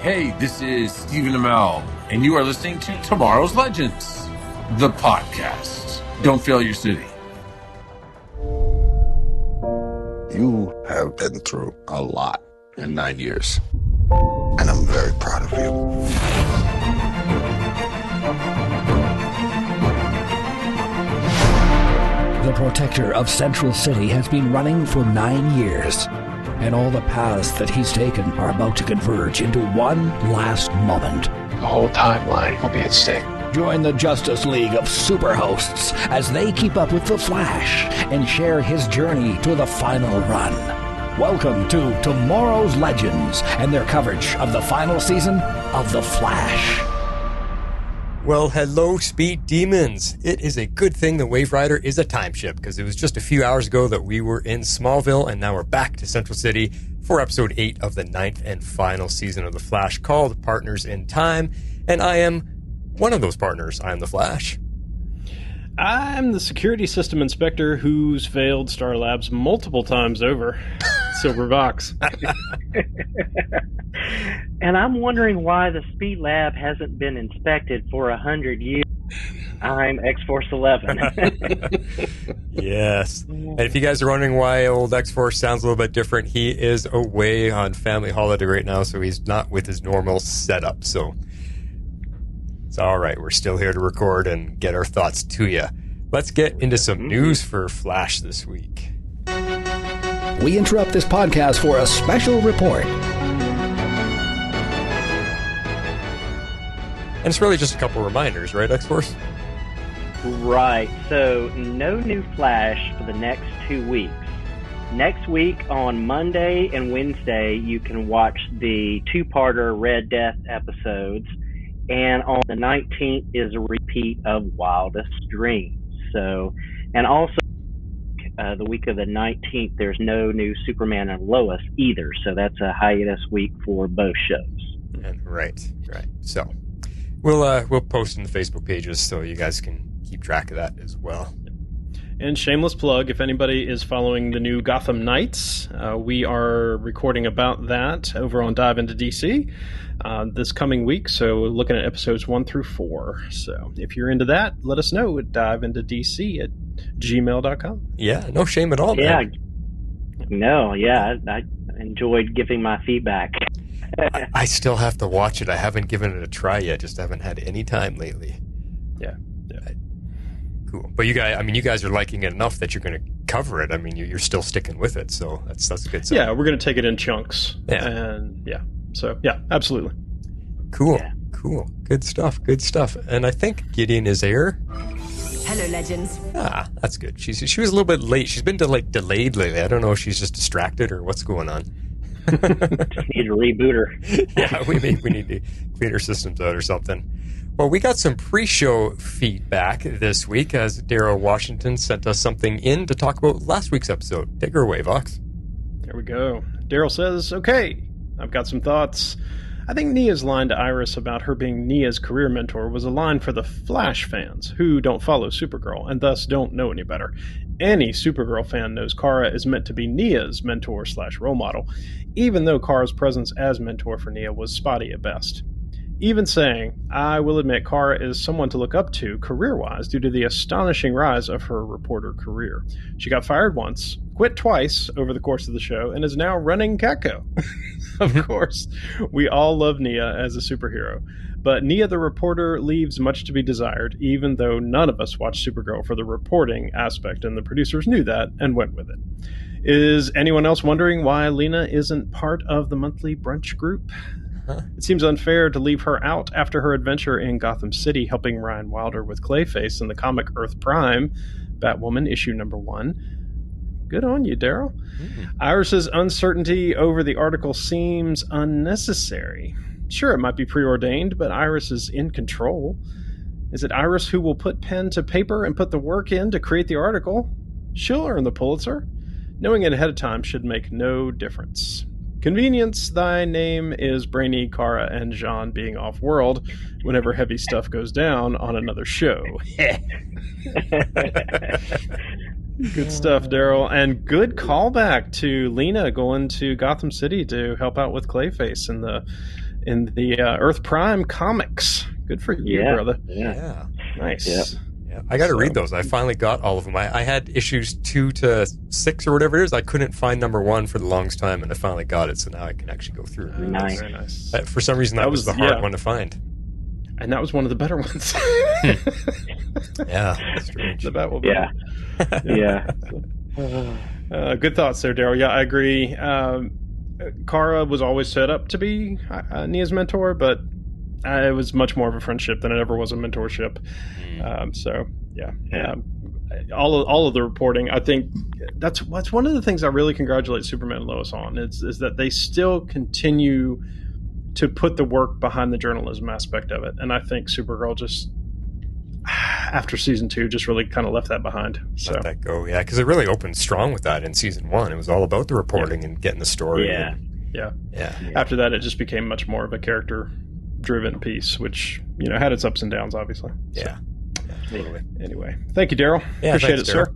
Hey, this is Stephen Amell, and you are listening to Tomorrow's Legends, the podcast. Don't fail your city. You have been through a lot in 9 years, and I'm very proud of you. The protector of Central City has been running for 9 years, and all the paths that he's taken are about to converge into one last moment. The whole timeline will be at stake. Join the Justice League of Superhosts as they keep up with The Flash and share his journey to the final run. Welcome to Tomorrow's Legends and their coverage of the final season of The Flash. Well, hello, Speed Demons. It is a good thing the Waverider is a time ship, because it was just a few hours ago that we were in Smallville, and now we're back to Central City for episode 8 of the 9th and final season of The Flash, called Partners in Time, and I am one of those partners. I am the Flash. I'm the security system inspector who's failed Star Labs multiple times over. Silver Box. And I'm wondering why the Speed Lab hasn't been inspected for 100 years. I'm X-Force 11. Yes. And if you guys are wondering why old X-Force sounds a little bit different, he is away on family holiday right now, so he's not with his normal setup. So it's all right. We're still here to record and get our thoughts to you. Let's get into some news for Flash this week. We interrupt this podcast for a special report. And it's really just a couple reminders, right, X-Force? Right. So, no new Flash for the next 2 weeks. Next week, on Monday and Wednesday, you can watch the two-parter Red Death episodes. And on the 19th is a repeat of Wildest Dreams. So, and also, the week of the 19th, there's no new Superman and Lois either. So that's a hiatus week for both shows. Right. So we'll post in the Facebook pages so you guys can keep track of that as well. And shameless plug, if anybody is following the new Gotham Knights, we are recording about that over on Dive Into DC this coming week. So we're looking at episodes 1 through 4. So if you're into that, let us know at diveintodc@gmail.com. Yeah, no shame at all, man. I enjoyed giving my feedback. I still have to watch it. I haven't given it a try yet. Just haven't had any time lately. Yeah. Cool. But you guys are liking it enough that you're going to cover it. I mean, you're still sticking with it, so that's a good sign. Yeah, we're going to take it in chunks. Yeah. And so absolutely. Cool. Good stuff. And I think Gideon is here. Hello, legends. That's good. She was a little bit late. She's been delayed lately. I don't know if she's just distracted or what's going on. Need to reboot her. Yeah, we need to clean her systems out or something. Well, we got some pre-show feedback this week as Daryl Washington sent us something in to talk about last week's episode. Take her away, Vox. There we go. Daryl says, okay, I've got some thoughts. I think Nia's line to Iris about her being Nia's career mentor was a line for the Flash fans who don't follow Supergirl and thus don't know any better. Any Supergirl fan knows Kara is meant to be Nia's mentor/role model, even though Kara's presence as mentor for Nia was spotty at best. Even saying, I will admit Kara is someone to look up to career-wise due to the astonishing rise of her reporter career. She got fired once, quit twice over the course of the show, and is now running Catco. Of course, we all love Nia as a superhero, but Nia the reporter leaves much to be desired, even though none of us watched Supergirl for the reporting aspect, and the producers knew that and went with it. Is anyone else wondering why Lena isn't part of the monthly brunch group? It seems unfair to leave her out after her adventure in Gotham City helping Ryan Wilder with Clayface in the comic Earth Prime, Batwoman issue number 1. Good on you, Daryl. Iris's uncertainty over the article seems unnecessary. Sure, it might be preordained, but Iris is in control. Is it Iris who will put pen to paper and put the work in to create the article? She'll earn the Pulitzer. Knowing it ahead of time should make no difference. Convenience, thy name is Brainy, Kara, and Jean being off-world whenever heavy stuff goes down on another show. Good stuff, Daryl. And good callback to Lena going to Gotham City to help out with Clayface in in the Earth Prime comics. Good for you, brother. Yeah. Nice. Yep. Yeah, I got to read those. I finally got all of them. I had issues 2 to 6 or whatever it is. I couldn't find number 1 for the longest time, and I finally got it. So now I can actually go through it. Nice. Very nice. For some reason, that was the hard one to find. And that was one of the better ones. Yeah, that's strange. The Batmobile. Yeah. Good thoughts there, Daryl. Yeah, I agree. Kara was always set up to be Nia's mentor, but it was much more of a friendship than it ever was a mentorship. All of the reporting, I think that's one of the things I really congratulate Superman and Lois on is that they still continue to put the work behind the journalism aspect of it. And I think Supergirl just, after season 2, just really kind of left that behind. So let that go, yeah, because it really opened strong with that in season 1. It was all about the reporting and getting the story. Yeah. Yeah. After that, it just became much more of a character-driven piece, which had its ups and downs, obviously. Yeah. So, anyway, thank you, Daryl. Yeah, appreciate thanks, it, Daryl. sir.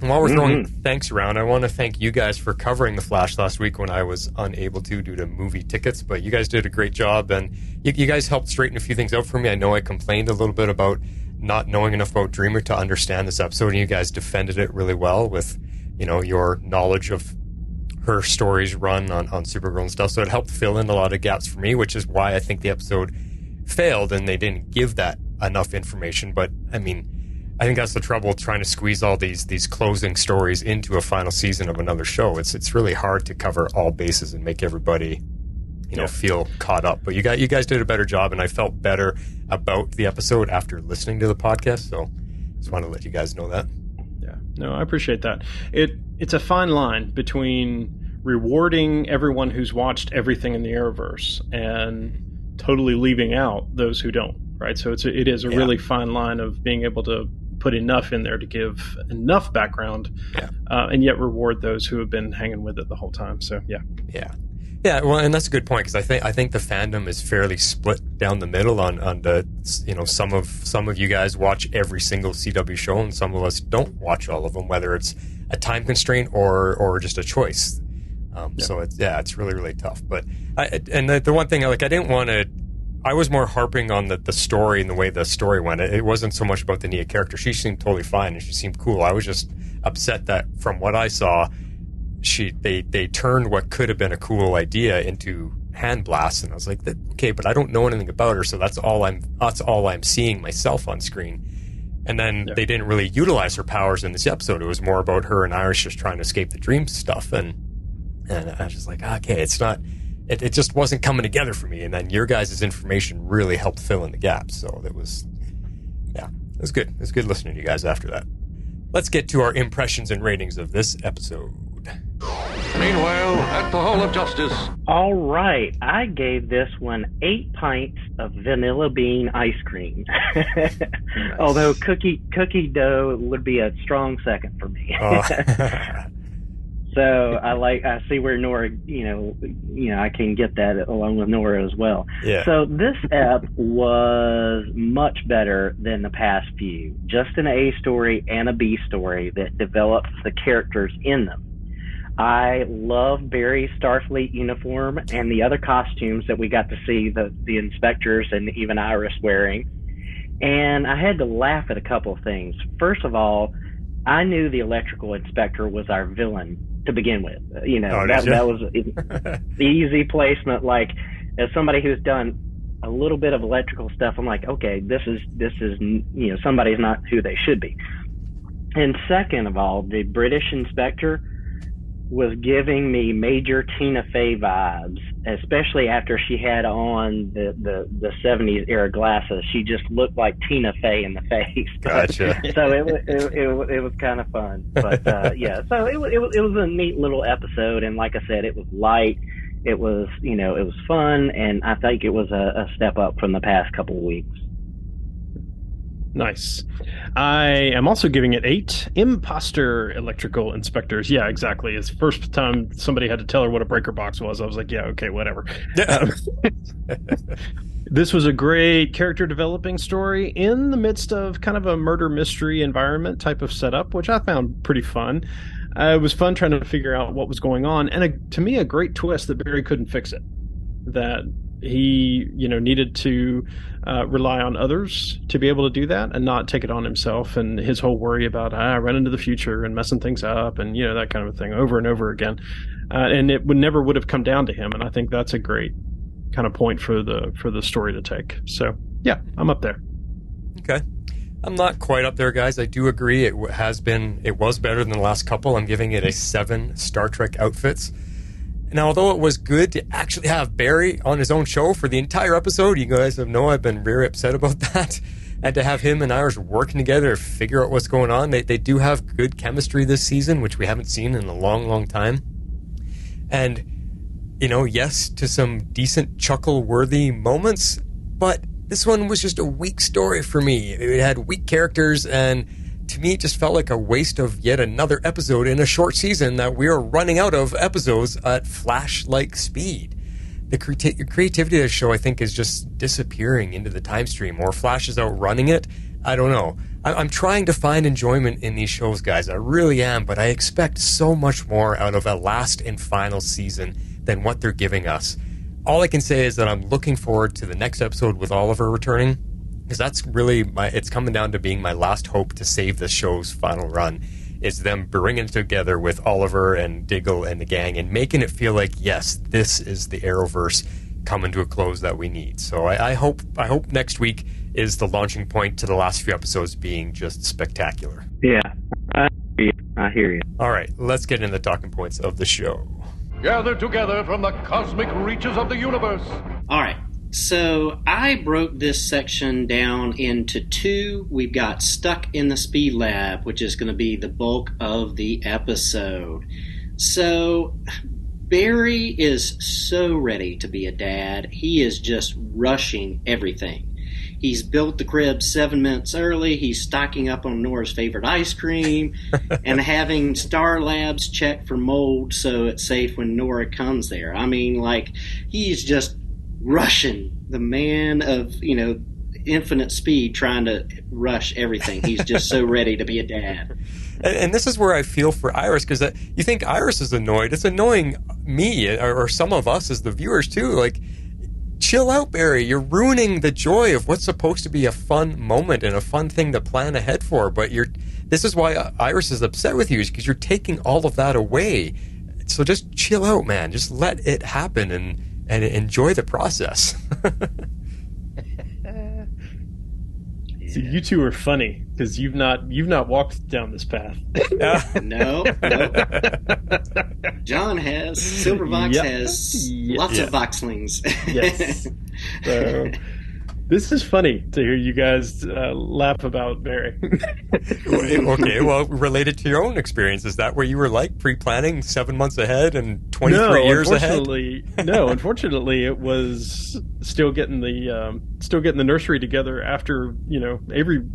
And while we're throwing thanks around, I want to thank you guys for covering The Flash last week when I was unable to due to movie tickets, but you guys did a great job, and you guys helped straighten a few things out for me. I know I complained a little bit about not knowing enough about Dreamer to understand this episode, and you guys defended it really well with, your knowledge of her story's run on Supergirl and stuff, so it helped fill in a lot of gaps for me, which is why I think the episode failed and they didn't give that enough information. But I think that's the trouble trying to squeeze all these closing stories into a final season of another show. It's really hard to cover all bases and make everybody feel caught up. But you guys did a better job, and I felt better about the episode after listening to the podcast, so just want to let you guys know that. Yeah, no, I appreciate that. It's a fine line between rewarding everyone who's watched everything in the Arrowverse and totally leaving out those who don't, right? So it is a really fine line of being able to put enough in there to give enough background, and yet reward those who have been hanging with it the whole time. So yeah. Well, and that's a good point, because I think the fandom is fairly split down the middle on the some of you guys watch every single CW show, and some of us don't watch all of them, whether it's a time constraint or just a choice. So it's really, really tough. But the one thing I didn't want to. I was more harping on the story and the way the story went. It wasn't so much about the Nia character. She seemed totally fine and she seemed cool. I was just upset that from what I saw, they turned what could have been a cool idea into hand blasts, and I was like, okay, but I don't know anything about her, so that's all I'm seeing myself on screen. And then they didn't really utilize her powers in this episode. It was more about her and Iris just trying to escape the dream stuff, and I was just like, okay, it's not. It just wasn't coming together for me, and then your guys' information really helped fill in the gaps. So it was good. It was good listening to you guys after that. Let's get to our impressions and ratings of this episode. Meanwhile, at the Hall of Justice. All right, I gave this one 8 pints of vanilla bean ice cream. Nice. Although cookie dough would be a strong second for me. So I see where Nora, I can get that along with Nora as well. Yeah. So this ep was much better than the past few. Just an A story and a B story that develops the characters in them. I love Barry's Starfleet uniform and the other costumes that we got to see the inspectors and even Iris wearing. And I had to laugh at a couple of things. First of all, I knew the electrical inspector was our villain to begin with. That was the easy placement. Like, as somebody who's done a little bit of electrical stuff, I'm like, okay, this is somebody's not who they should be. And second of all, the British inspector was giving me major Tina Fey vibes, especially after she had on the 70s era glasses. She just looked like Tina Fey in the face. Gotcha. So it was kind of fun. But so it was a neat little episode, and like I said, it was light. It was it was fun, and I think it was a step up from the past couple of weeks. Nice. I am also giving it 8 imposter electrical inspectors. Yeah, exactly. It's the first time somebody had to tell her what a breaker box was. I was like, yeah, okay, whatever. This was a great character developing story in the midst of kind of a murder mystery environment type of setup, which I found pretty fun. It was fun trying to figure out what was going on, and to me, a great twist that Barry couldn't fix it. That he, needed to rely on others to be able to do that and not take it on himself. And his whole worry about run into the future and messing things up and, that kind of a thing over and over again. And it never would have come down to him. And I think that's a great kind of point for the story to take. So, yeah, I'm up there. Okay. I'm not quite up there, guys. I do agree it was better than the last couple. I'm giving it a 7 Star Trek outfits. Now, although it was good to actually have Barry on his own show for the entire episode, you guys know I've been very upset about that. And to have him and Iris working together to figure out what's going on. They do have good chemistry this season, which we haven't seen in a long, long time. And, yes, to some decent chuckle-worthy moments, but this one was just a weak story for me. It had weak characters, and to me, it just felt like a waste of yet another episode in a short season that we are running out of episodes at Flash-like speed. The creativity of the show, I think, is just disappearing into the time stream, or Flash is outrunning it. I don't know. I'm trying to find enjoyment in these shows, guys. I really am, but I expect so much more out of a last and final season than what they're giving us. All I can say is that I'm looking forward to the next episode with Oliver returning, because that's really it's coming down to being my last hope to save the show's final run, is them bringing it together with Oliver and Diggle and the gang and making it feel like, yes, this is the Arrowverse coming to a close that we need. So I hope next week is the launching point to the last few episodes being just spectacular. Yeah, I hear you. All right, let's get into the talking points of the show. Gathered together from the cosmic reaches of the universe. All right, so I broke this section down into 2. We've got Stuck in the Speed Lab, which is going to be the bulk of the episode. So Barry is so ready to be a dad. He is just rushing everything. He's built the crib 7 minutes early. He's stocking up on Nora's favorite ice cream and having Star Labs check for mold so it's safe when Nora comes there. I mean, he's just rushing, the man of, infinite speed, trying to rush everything. He's just so ready to be a dad. And this is where I feel for Iris, because you think Iris is annoyed. It's annoying me, or some of us as the viewers, too. Chill out, Barry. You're ruining the joy of what's supposed to be a fun moment and a fun thing to plan ahead for. But this is why Iris is upset with you, is because you're taking all of that away. So just chill out, man. Just let it happen and enjoy the process. See, you two are funny because you've not walked down this path. No. John has. Silvervox has lots of voxlings. Yes. So, this is funny to hear you guys laugh about Barry. Okay, well, related to your own experience, is that where you were pre-planning 7 months ahead and 23 years ahead? No, unfortunately, it was still getting the nursery together after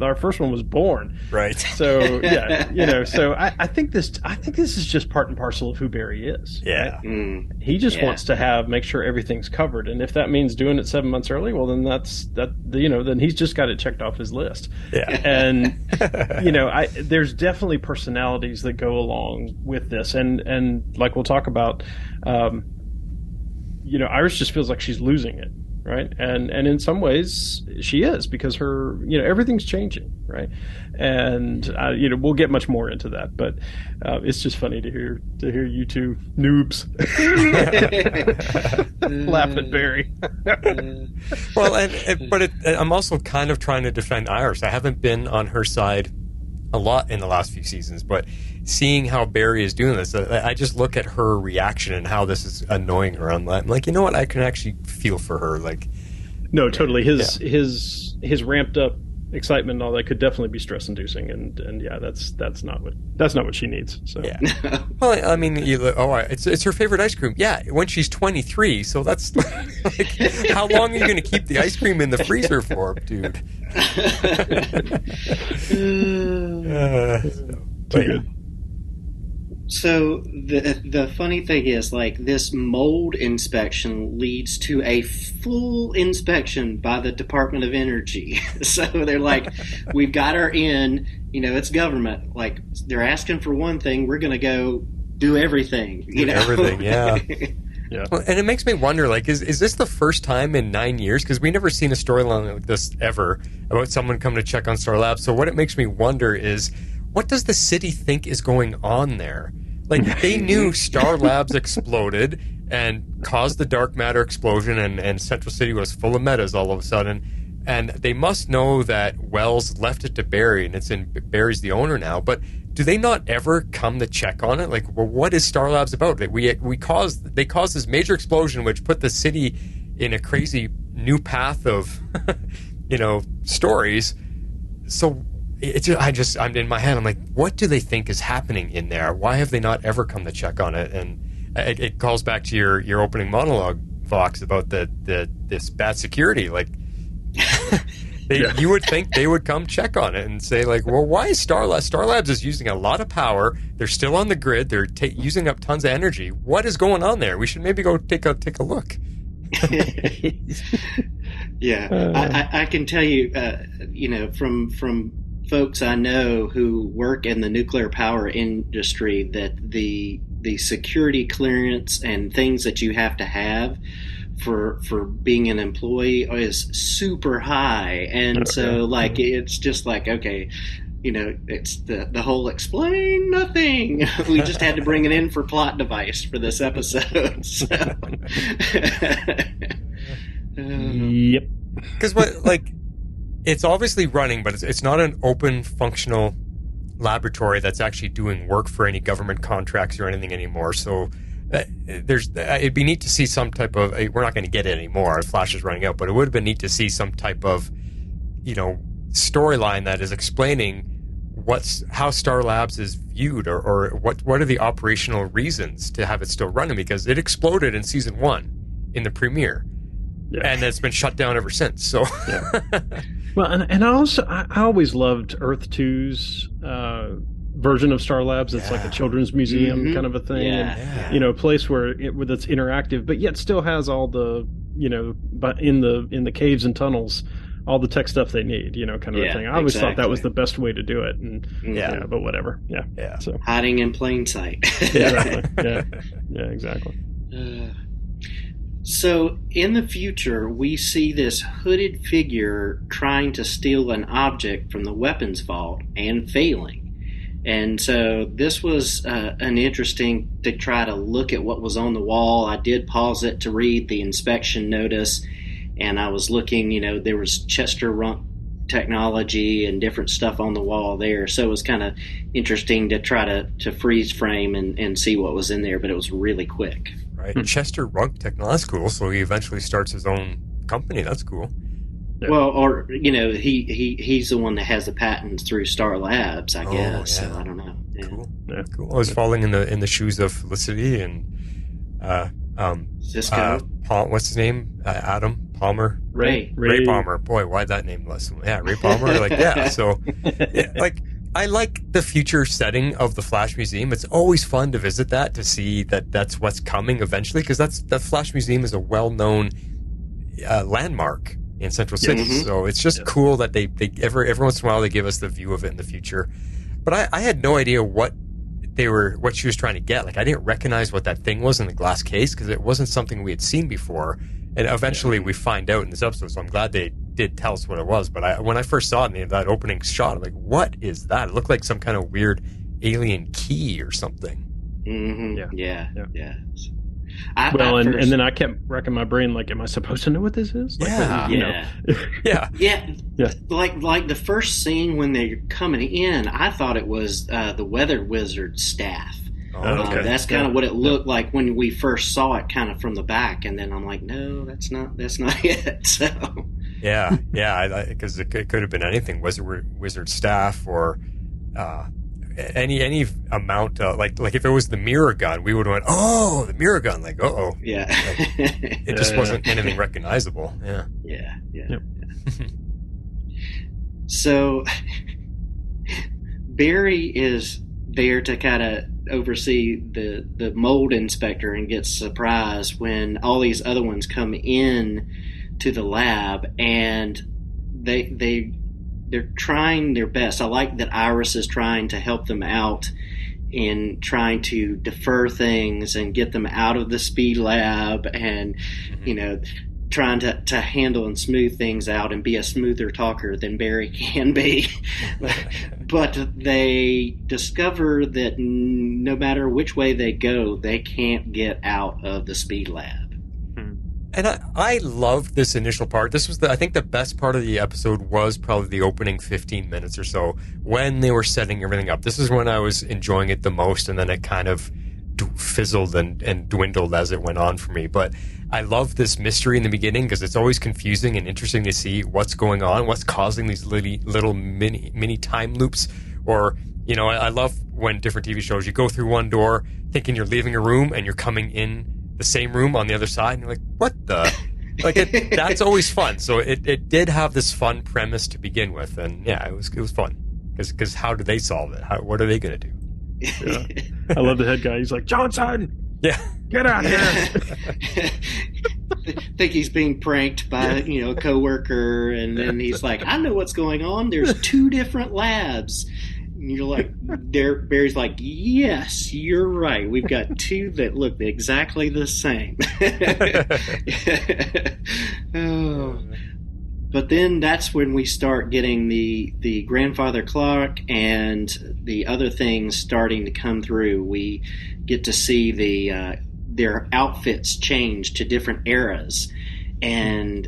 our first one was born. Right. So yeah, so I think this is just part and parcel of who Barry is. Yeah. Right? He just wants to make sure everything's covered, and if that means doing it 7 months early, well, then then he's just got it checked off his list. Yeah. And there's definitely personalities that go along with this, and like we'll talk about, Iris just feels like she's losing it, right? And in some ways she is, because her everything's changing, right? And we'll get much more into that, but it's just funny to hear you two noobs laugh at Barry. Well, I'm also kind of trying to defend Iris. I haven't been on her side a lot in the last few seasons, but seeing how Barry is doing this, I just look at her reaction and how this is annoying her. I'm like, you know what? I can actually feel for her. No, totally. His ramped up excitement and all that could definitely be stress inducing, and yeah, that's not what she needs. So yeah. Well, I mean, it's her favorite ice cream. Yeah, when she's 23, so that's how long are you going to keep the ice cream in the freezer for, dude? Too good. So the funny thing is, this mold inspection leads to a full inspection by the Department of Energy. So they're like, we've got her in, it's government. They're asking for one thing, we're going to go do everything. Everything, yeah. Yeah. Well, and it makes me wonder, like, is this the first time in 9 years? Because we never seen a storyline like this ever about someone coming to check on Star Labs. So what it makes me wonder is, what does the city think is going on there? Like, they knew Star Labs exploded and caused the dark matter explosion, and Central City was full of metas all of a sudden. And they must know that Wells left it to Barry, and Barry's the owner now. But do they not ever come to check on it? Like, well, what is Star Labs about? Like, they caused this major explosion, which put the city in a crazy new path of, stories. So I'm in my head. I'm like, what do they think is happening in there? Why have they not ever come to check on it? And it calls back to your opening monologue, Vox, about this bad security. Like, you would think they would come check on it and say, like, well, why is Star Labs is using a lot of power? They're still on the grid. They're using up tons of energy. What is going on there? We should maybe go take a look. Yeah, I can tell you, from folks I know who work in the nuclear power industry, that the security clearance and things that you have to have for being an employee is super high. And so, like, it's just like, okay, it's the whole explain nothing. We just had to bring it in for plot device for this episode. So. Yep. Because it's obviously running, but it's not an open, functional laboratory that's actually doing work for any government contracts or anything anymore. So it'd be neat to see some type of. We're not going to get it anymore. Flash is running out, but it would have been neat to see some type of, storyline that is explaining how Star Labs is viewed, or what are the operational reasons to have it still running, because it exploded in season 1 in the premiere. Yeah. And it's been shut down ever since. So, yeah. Well, and I always loved Earth 2's version of Star Labs. It's like a children's museum kind of a thing, and a place where it's interactive, but yet still has all the but in the caves and tunnels, all the tech stuff they need, kind of a thing. I always thought that was the best way to do it, and but whatever. Yeah. So hiding in plain sight. Exactly. Yeah. Exactly. So in the future, we see this hooded figure trying to steal an object from the weapons vault and failing. And so this was an interesting to try to look at what was on the wall. I did pause it to read the inspection notice, and I was looking, there was Chester Runk technology and different stuff on the wall there. So it was kind of interesting to try to freeze frame and see what was in there, but it was really quick. Right. Chester Runk technology. That's cool. So he eventually starts his own company. That's cool. Yeah. Well, or he's the one that has the patents through Star Labs, I guess. Yeah. So I don't know. Yeah. Cool. Yeah, cool. I was falling in the shoes of Felicity and Cisco. What's his name? Adam Palmer. Ray Palmer. Boy, why'd that name less? Yeah, Ray Palmer. So I like the future setting of the Flash Museum. It's always fun to visit that, to see that's what's coming eventually, because the Flash Museum is a well-known landmark in Central City. Mm-hmm. So it's just cool that they every once in a while they give us the view of it in the future. But I had no idea what she was trying to get. Like, I didn't recognize what that thing was in the glass case, because it wasn't something we had seen before. And eventually we find out in this episode, so I'm glad they did tell us what it was. But when I first saw it in that opening shot, I'm like, what is that? It looked like some kind of weird alien key or something. Mm-hmm. Yeah. And then I kept racking my brain, like, am I supposed to know what this is? Like, yeah. Like the first scene when they're coming in, I thought it was the Weather Wizard staff. Okay. That's kind of what it looked like when we first saw it, kind of from the back, and then I'm like, no, that's not it. So because it could have been anything, wizard staff, or any amount of, like if it was the mirror gun, we would have went, oh, the mirror gun, like, it just wasn't anything recognizable. Yeah. So Barry is there to kind of oversee the mold inspector, and gets surprised when all these other ones come in to the lab, and they're trying their best. I like that Iris is trying to help them out in trying to defer things and get them out of the speed lab, and trying to handle and smooth things out and be a smoother talker than Barry can be. But they discover that no matter which way they go, they can't get out of the speed lab. And I loved this initial part. This was I think the best part of the episode was probably the opening 15 minutes or so when they were setting everything up. This is when I was enjoying it the most, and then it kind of fizzled and dwindled as it went on for me. But I love this mystery in the beginning because it's always confusing and interesting to see what's going on, what's causing these little mini time loops. Or, I love when different TV shows, you go through one door thinking you're leaving a room and you're coming in the same room on the other side, and you're like, what the? That's always fun. So it did have this fun premise to begin with, and yeah, it was fun. Because how do they solve it? What are they going to do? Yeah. I love the head guy. He's like, Johnson! Yeah. Get out here! Think he's being pranked by a coworker, and then he's like, I know what's going on. There's 2 different labs. And you're like, Barry's like, yes, you're right. We've got 2 that look exactly the same. Oh. But then that's when we start getting the grandfather clock and the other things starting to come through. We get to see their outfits change to different eras. And,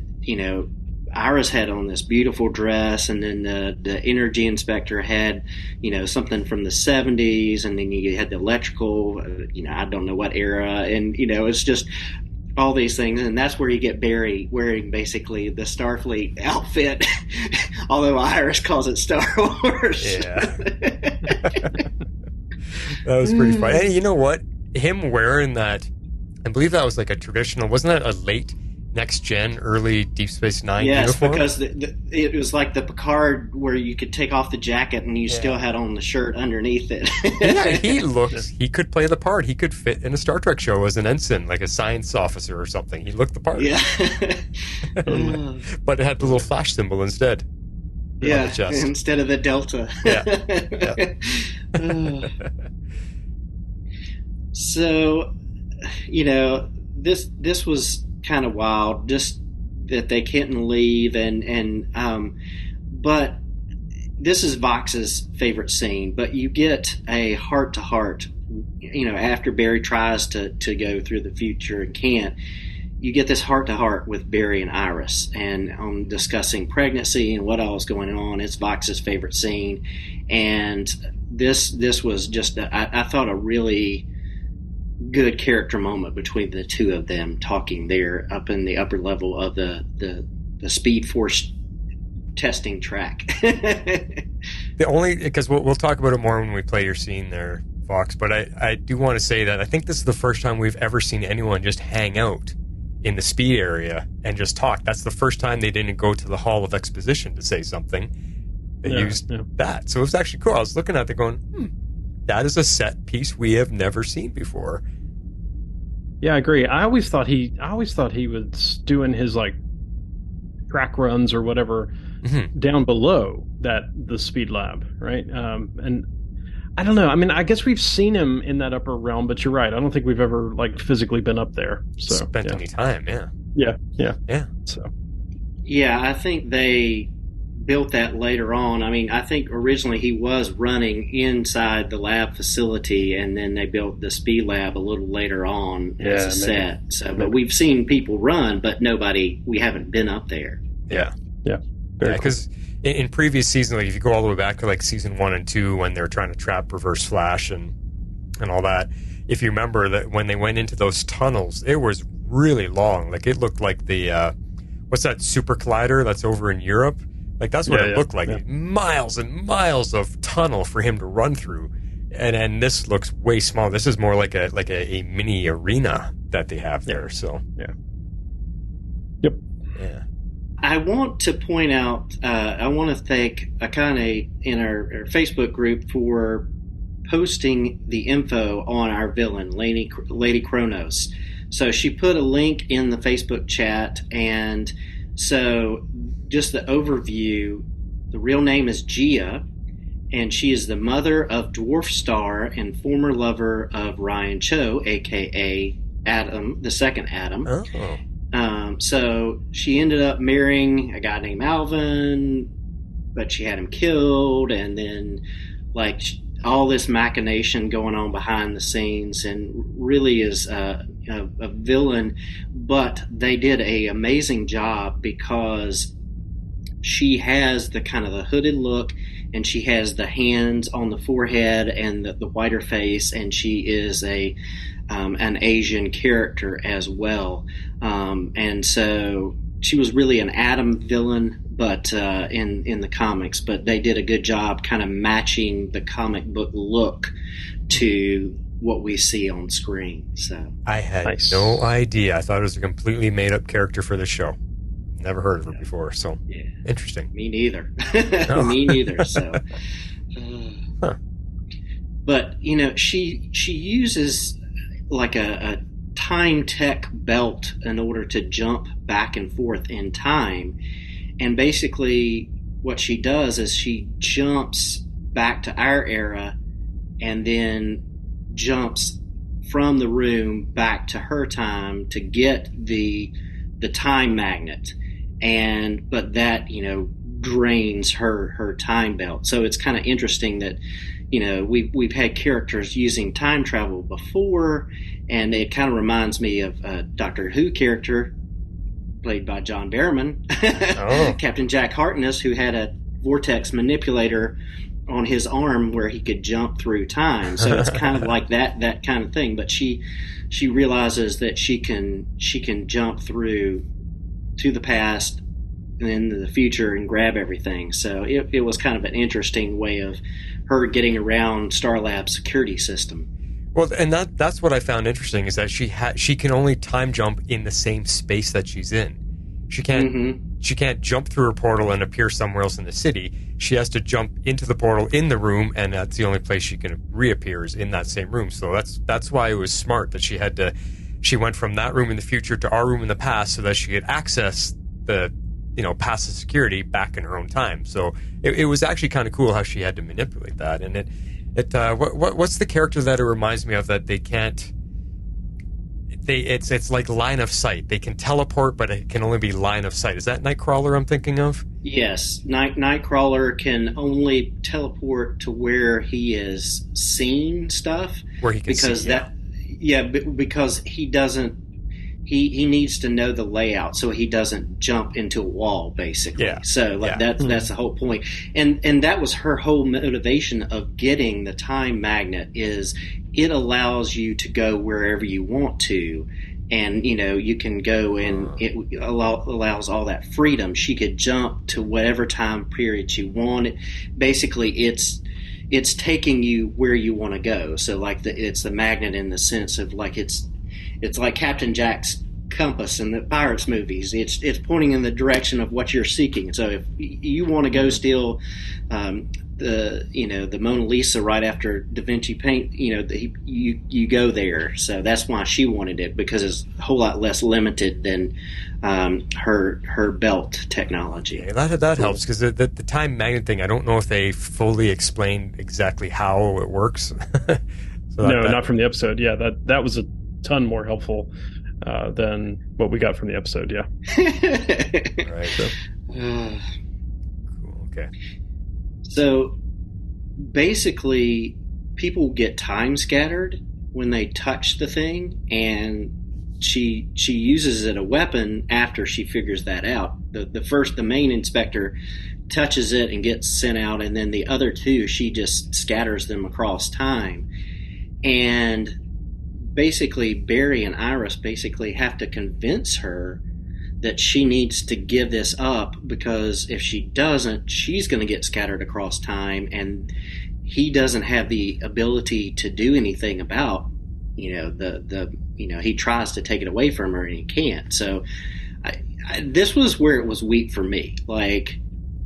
Iris had on this beautiful dress, and then the energy inspector had, something from the 70s, and then you had the electrical, I don't know what era, and, it's just all these things, and that's where you get Barry wearing basically the Starfleet outfit, although Iris calls it Star Wars. Yeah. That was pretty funny. And you know what? Him wearing that, I believe that was like a traditional, wasn't that a late Next Gen, early Deep Space Nine uniform? Yes, because it was like the Picard where you could take off the jacket and you still had on the shirt underneath it. Yeah, he could play the part. He could fit in a Star Trek show as an ensign, like a science officer or something. He looked the part. Yeah. But it had the little flash symbol instead. Yeah, instead of the Delta. Yeah. So, this was kind of wild, just that they couldn't leave, but this is Vox's favorite scene. But you get a heart to heart, after Barry tries to go through the future and can't. You get this heart to heart with Barry and Iris, and discussing pregnancy and what all is going on. It's Vox's favorite scene, and this was just I thought a really good character moment between the 2 of them talking there up in the upper level of the Speed Force testing track. Because we'll talk about it more when we play your scene there, Fox, but I do want to say that I think this is the first time we've ever seen anyone just hang out in the speed area and just talk. That's the first time they didn't go to the Hall of Exposition to say something. They used that. So it was actually cool. I was looking at it going, that is a set piece we have never seen before. Yeah, I agree. I always thought he was doing his track runs or whatever down below the speed lab, right? And I don't know. I mean, I guess we've seen him in that upper realm, but you're right. I don't think we've ever physically been up there. So spent any time, yeah. So I think they built that later on. I mean, I think originally he was running inside the lab facility, and then they built the speed lab a little later on as a set. So, but we've seen people run, but we haven't been up there. Yeah. Very because in previous seasons, if you go all the way back to season 1 and 2, when they're trying to trap Reverse Flash and all that, if you remember that when they went into those tunnels, it was really long. It looked like the what's that super collider that's over in Europe? That's what it looked like. Yeah. Miles and miles of tunnel for him to run through. And this looks way small. This is more like a mini arena that they have there. So yeah. Yep. Yeah. I want to point out, I want to thank Akane in our Facebook group for posting the info on our villain, Lady Chronos. So she put a link in the Facebook chat, and so just the overview, the real name is Gia, and she is the mother of Dwarf Star and former lover of Ryan Cho, a.k.a. Adam, the second Adam. So she ended up marrying a guy named Alvin, but she had him killed, and then like all this machination going on behind the scenes, and really is a villain. But they did a amazing job because she has the kind of the hooded look, and she has the hands on the forehead and the whiter face, and she is an Asian character as well. And so she was really an Adam villain, but in the comics. But they did a good job kind of matching the comic book look to what we see on screen. So I had no idea. I thought it was a completely made-up character for the show. Never heard of her before, so interesting. Me neither. Me neither. So, but you know, she uses like a time tech belt in order to jump back and forth in time, and basically what she does is she jumps back to our era, and then jumps from the room back to her time to get the time magnet. But that, you know, drains her time belt. So it's kind of interesting that, you know, we've had characters using time travel before, and it kind of reminds me of a Doctor Who character played by John Barrowman, Captain Jack Harkness, who had a vortex manipulator on his arm where he could jump through time. So it's kind of like that kind of thing. But she realizes that she can jump through to the past and into the future and grab everything. So it was kind of an interesting way of her getting around Starlab's security system. Well, and that's what I found interesting, is that she can only time jump in the same space that she's in. She can't jump through a portal and appear somewhere else in the city. She has to jump into the portal in the room, and that's the only place she can reappear is in that same room. So that's why it was smart that she went from that room in the future to our room in the past, so that she could access the, you know, past the security back in her own time. So it was actually kind of cool how she had to manipulate that. And what's the character that it reminds me of that they can't? It's like line of sight. They can teleport, but it can only be line of sight. Is that Nightcrawler I'm thinking of? Yes, Nightcrawler can only teleport to where he is seeing stuff. Where he can because he doesn't. He needs to know the layout so he doesn't jump into a wall, basically. Yeah. So that's the whole point. And that was her whole motivation of getting the time magnet, is it allows you to go wherever you want to. And, you know, you can go and it allows all that freedom. She could jump to whatever time period you want. Basically, it's taking you where you want to go. So like it's the magnet in the sense of like it's like Captain Jack's compass in the Pirates movies. It's pointing in the direction of what you're seeking. So if you want to go steal the Mona Lisa right after Da Vinci paint, you go there. So that's why she wanted it, because it's a whole lot less limited than her belt technology. Yeah, that helps, because the time magnet thing, I don't know if they fully explained exactly how it works. Not from the episode. Yeah, that was a ton more helpful than what we got from the episode. Yeah. Right. So. Cool. Okay. So basically, people get time scattered when they touch the thing, and she uses it a weapon after she figures that out. The main inspector touches it and gets sent out, and then the other two, she just scatters them across time. And basically Barry and Iris basically have to convince her that she needs to give this up, because if she doesn't, she's going to get scattered across time, and he doesn't have the ability to do anything about, he tries to take it away from her and he can't. So this was where it was weak for me. Like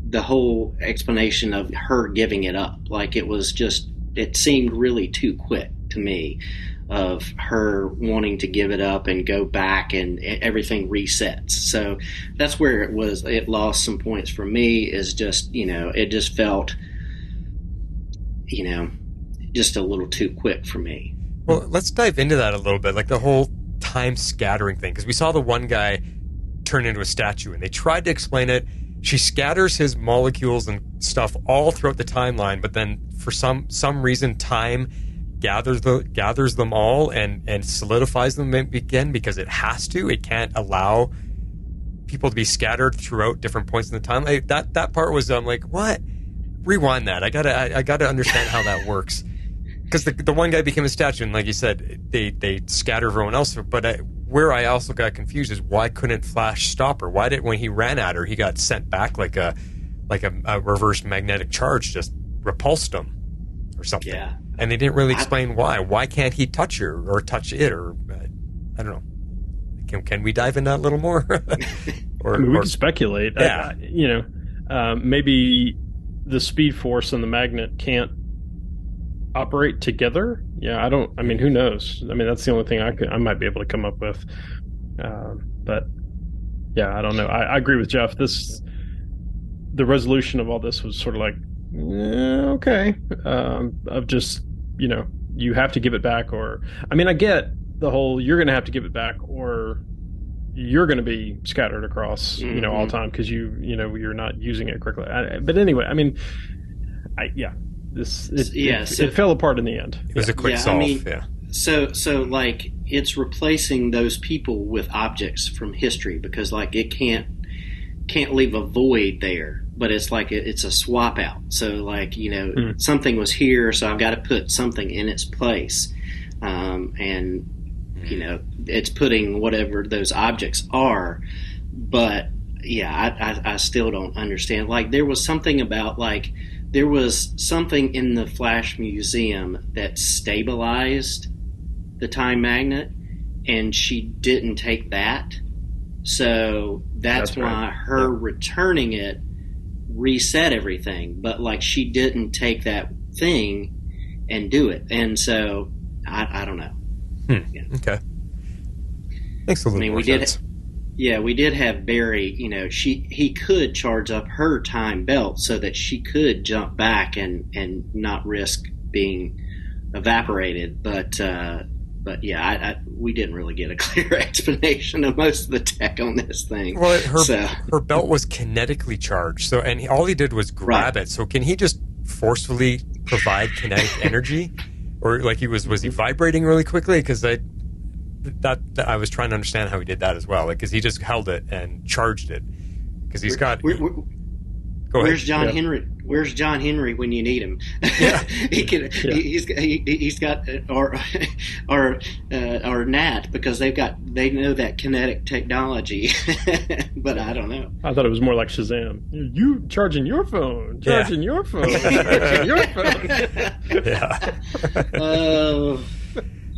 the whole explanation of her giving it up, like it seemed really too quick to me, of her wanting to give it up and go back and everything resets. So that's where it lost some points for me, is just, it just felt just a little too quick for me. Well, let's dive into that a little bit, like the whole time scattering thing, because we saw the one guy turn into a statue, and they tried to explain it. She scatters his molecules and stuff all throughout the timeline, but then for some reason, time gathers them all and solidifies them again because it has to. It can't allow people to be scattered throughout different points in the timeline. That part was like, what? Rewind that. I gotta understand how that works. Because the one guy became a statue, and like you said, they scatter everyone else. But where I also got confused is why couldn't Flash stop her? Why did, when he ran at her, he got sent back like a reverse magnetic charge just repulsed him or something? Yeah. And they didn't really explain why. Why can't he touch her or touch it? Or I don't know. Can we dive into that a little more? We can speculate. Yeah. Maybe the Speed Force and the magnet can't operate together. Yeah, who knows? That's the only thing I might be able to come up with. But yeah, I don't know. I agree with Jeff. The resolution of all this was sort of like, okay, of just, you have to give it back, or, I get the whole, you're going to have to give it back, or you're going to be scattered across, all the time because you're not using it correctly. But anyway, it fell apart in the end. It was a quick solve. So like it's replacing those people with objects from history, because like it can't leave a void there. But it's like it's a swap out. So like something was here, so I've got to put something in its place, and it's putting whatever those objects are. But yeah, I still don't understand. Like there was something about there was something in the Flash Museum that stabilized the time magnet, and she didn't take that. So that's why right. Her returning it reset everything. But like she didn't take that thing and do it. And so I don't know. Yeah. Okay. Makes a little more sense. We did have Barry, he could charge up her time belt so that she could jump back and not risk being evaporated. But yeah, we didn't really get a clear explanation of most of the tech on this thing. Well, her belt was kinetically charged, and all he did was grab it. So can he just forcefully provide kinetic energy, or like was he vibrating really quickly? Because I was trying to understand how he did that as well. Because he just held it and charged it. Because he's got. Where's John Henry? Where's John Henry when you need him? Yeah, He's got or Nat, because they know that kinetic technology, but I don't know. I thought it was more like Shazam. You charging your phone, charging your phone, charging your phone. Yeah.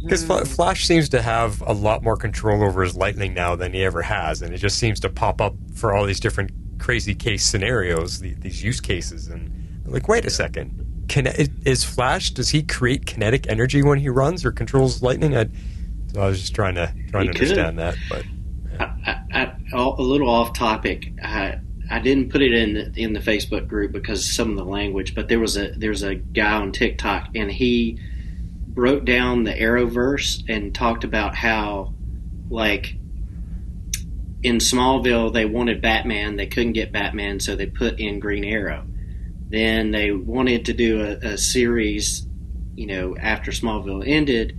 Because Flash seems to have a lot more control over his lightning now than he ever has, and it just seems to pop up for all these different crazy case scenarios, these use cases, and like, wait a second, is Flash, does he create kinetic energy when he runs or controls lightning? So I was just trying to understand that, but a little off topic. I didn't put it in the Facebook group because of some of the language, but there's a guy on TikTok, and he broke down the Arrowverse and talked about how, like, in Smallville, they wanted Batman. They couldn't get Batman, so they put in Green Arrow. Then they wanted to do a series, after Smallville ended,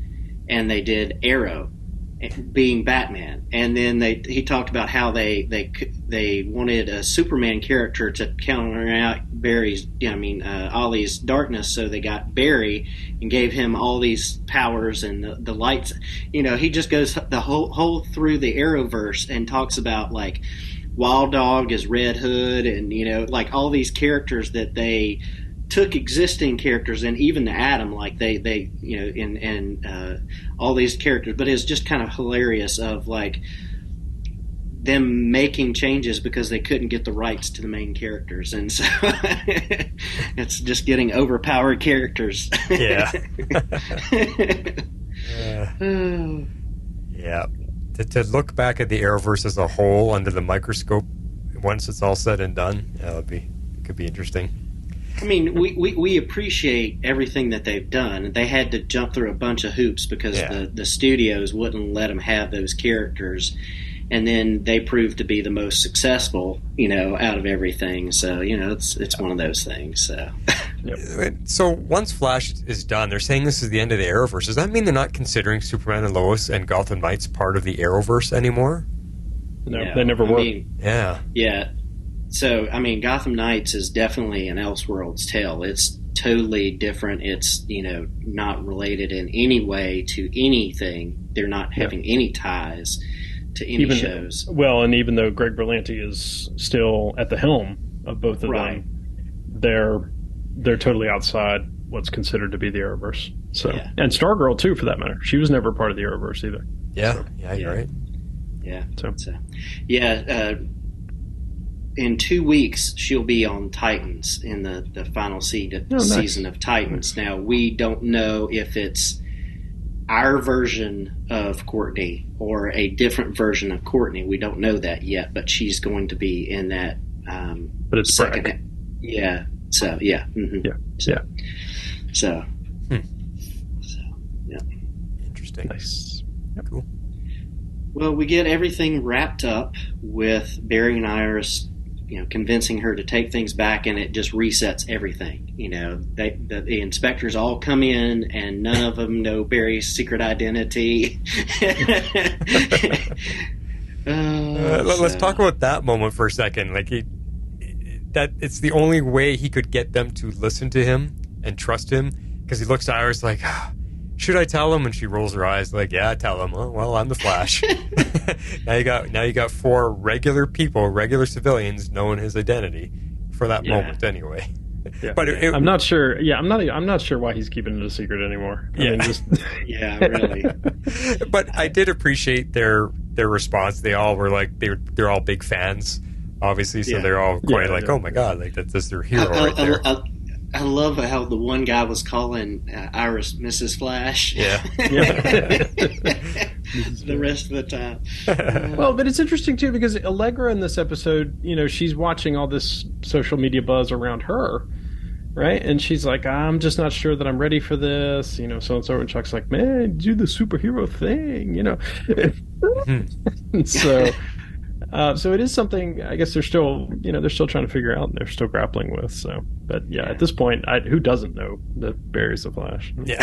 and they did Arrow being Batman. And then he talked about how they wanted a Superman character to counter out Ollie's darkness, so they got Barry and gave him all these powers and the lights. He just goes the whole through the Arrowverse and talks about like Wild Dog is Red Hood, and like all these characters that they took existing characters, and even the Atom, like they all these characters, but it's just kind of hilarious of like them making changes because they couldn't get the rights to the main characters, and so it's just getting overpowered characters. Yeah. Yeah. To look back at the Arrowverse as a whole under the microscope once it's all said and done, it could be interesting. I mean, we appreciate everything that they've done. They had to jump through a bunch of hoops because the studios wouldn't let them have those characters. And then they proved to be the most successful, out of everything. So, it's one of those things. So, So once Flash is done, they're saying this is the end of the Arrowverse. Does that mean they're not considering Superman and Lois and Gotham Knights part of the Arrowverse anymore? No, they never were. Yeah. So, Gotham Knights is definitely an Elseworlds tale. It's totally different. It's, not related in any way to anything. They're not having any ties to any shows. Well, and even though Greg Berlanti is still at the helm of both of them, they're totally outside what's considered to be the Arrowverse. So, and Stargirl too, for that matter. She was never part of the Arrowverse either. You're right. Yeah. So in 2 weeks, she'll be on Titans in the final season of Titans. Now, we don't know if it's our version of Courtney or a different version of Courtney. We don't know that yet, but she's going to be in that. But it's second. Brack. Yeah. So yeah. Mm-hmm. Yeah. So. Interesting. Nice. Cool. Well, we get everything wrapped up with Barry and Iris, convincing her to take things back, and it just resets everything. The inspectors all come in, and none of them know Barry's secret identity. Let's talk about that moment for a second. That it's the only way he could get them to listen to him and trust him, because he looks to Iris like, should I tell him? And she rolls her eyes like, yeah, tell him. Oh, well, I'm the Flash. Now you got 4 regular people, regular civilians, knowing his identity for that moment anyway. Yeah. But I'm not sure. Yeah, I'm not sure why he's keeping it a secret anymore. Really. But I did appreciate their response. They all were like they're all big fans, obviously. So they're all quite oh my god, like that's their hero right there. I love how the one guy was calling Iris Mrs. Flash. Yeah. The rest of the time. Well, but it's interesting too because Allegra in this episode, she's watching all this social media buzz around her, right? And she's like, I'm just not sure that I'm ready for this, so and so. And Chuck's like, man, do the superhero thing, So it is something. I guess they're still trying to figure out, and they're still grappling with. So, but at this point, who doesn't know that Barry's the Flash? Yeah.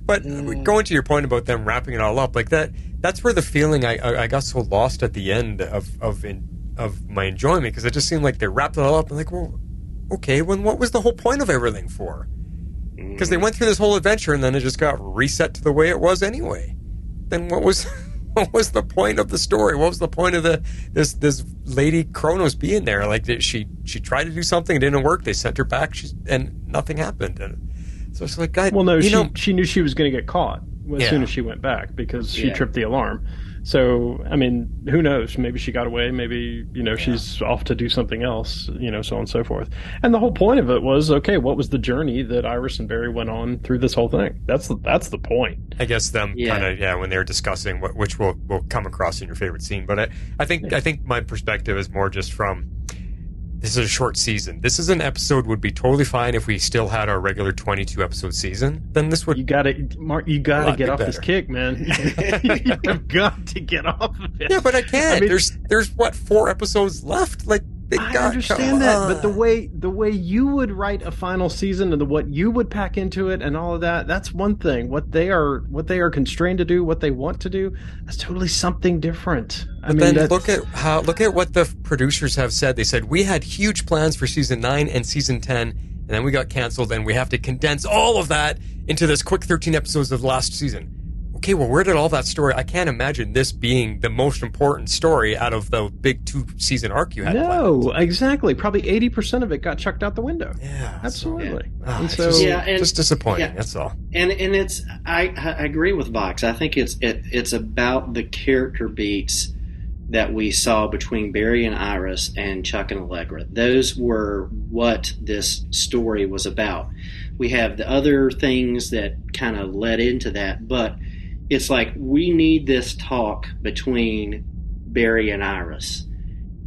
But going to your point about them wrapping it all up, like that's where the feeling I got so lost at the end of my enjoyment, because it just seemed like they wrapped it all up. I'm like, well, okay, what was the whole point of everything for? Because they went through this whole adventure and then it just got reset to the way it was anyway. Then what was the point of the story? What was the point of this Lady Chronos being there? Like, she tried to do something, it didn't work. They sent her back, and nothing happened. And so it's like, she knew she was going to get caught as soon as she went back because she tripped the alarm. So, I mean, who knows? Maybe she got away. Maybe, she's off to do something else, so on and so forth. And the whole point of it was, okay, what was the journey that Iris and Barry went on through this whole thing? That's the point. I guess them kind of, when they were discussing, which will come across in your favorite scene. But I think my perspective is more just from, this is a short season. This is an episode would be totally fine if we still had our regular 22 episode season. Then this would you gotta get off this kick, man. You've got to get off of it. Yeah, but I can't. There's what 4 episodes left. Like I understand that, but the way you would write a final season and what you would pack into it and all of that's one thing. What they are constrained to do, what they want to do, that's totally something different. Then look at what the producers have said. They said we had huge plans for season 9 and season 10, and then we got canceled, and we have to condense all of that into this quick 13 episodes of the last season. Okay, well, where did all that story? I can't imagine this being the most important story out of the big 2-season arc you had. No, planned. Exactly. Probably 80% of it got chucked out the window. Yeah, absolutely. Just disappointing. Yeah. That's all. And it's I agree with Vox. I think it's about the character beats that we saw between Barry and Iris and Chuck and Allegra. Those were what this story was about. We have the other things that kind of led into that, but it's like we need this talk between Barry and Iris.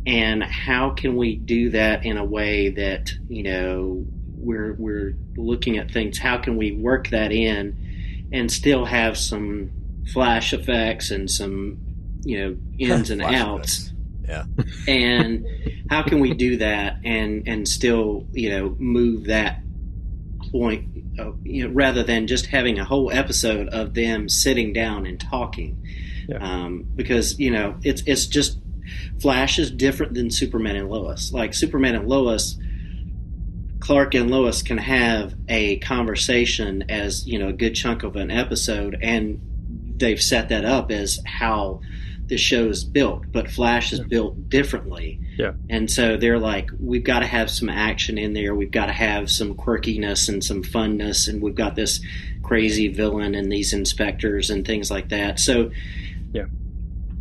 and how can we do that in a way that, you know, we're looking at things, how can we work that in and still have some flash effects and some, you know, ins and outs. Yeah. And how can we do that and still, you know, move that point, you know, rather than just having a whole episode of them sitting down and talking. Yeah. Because, you know, it's just Flash is different than Superman and Lois. Like Superman and Lois, Clark and Lois can have a conversation as, you know, a good chunk of an episode, and they've set that up as how the show is built. But Flash is built differently. Yeah. And so they're like, we've got to have some action in there. We've got to have some quirkiness and some funness. And we've got this crazy villain and these inspectors and things like that. So yeah,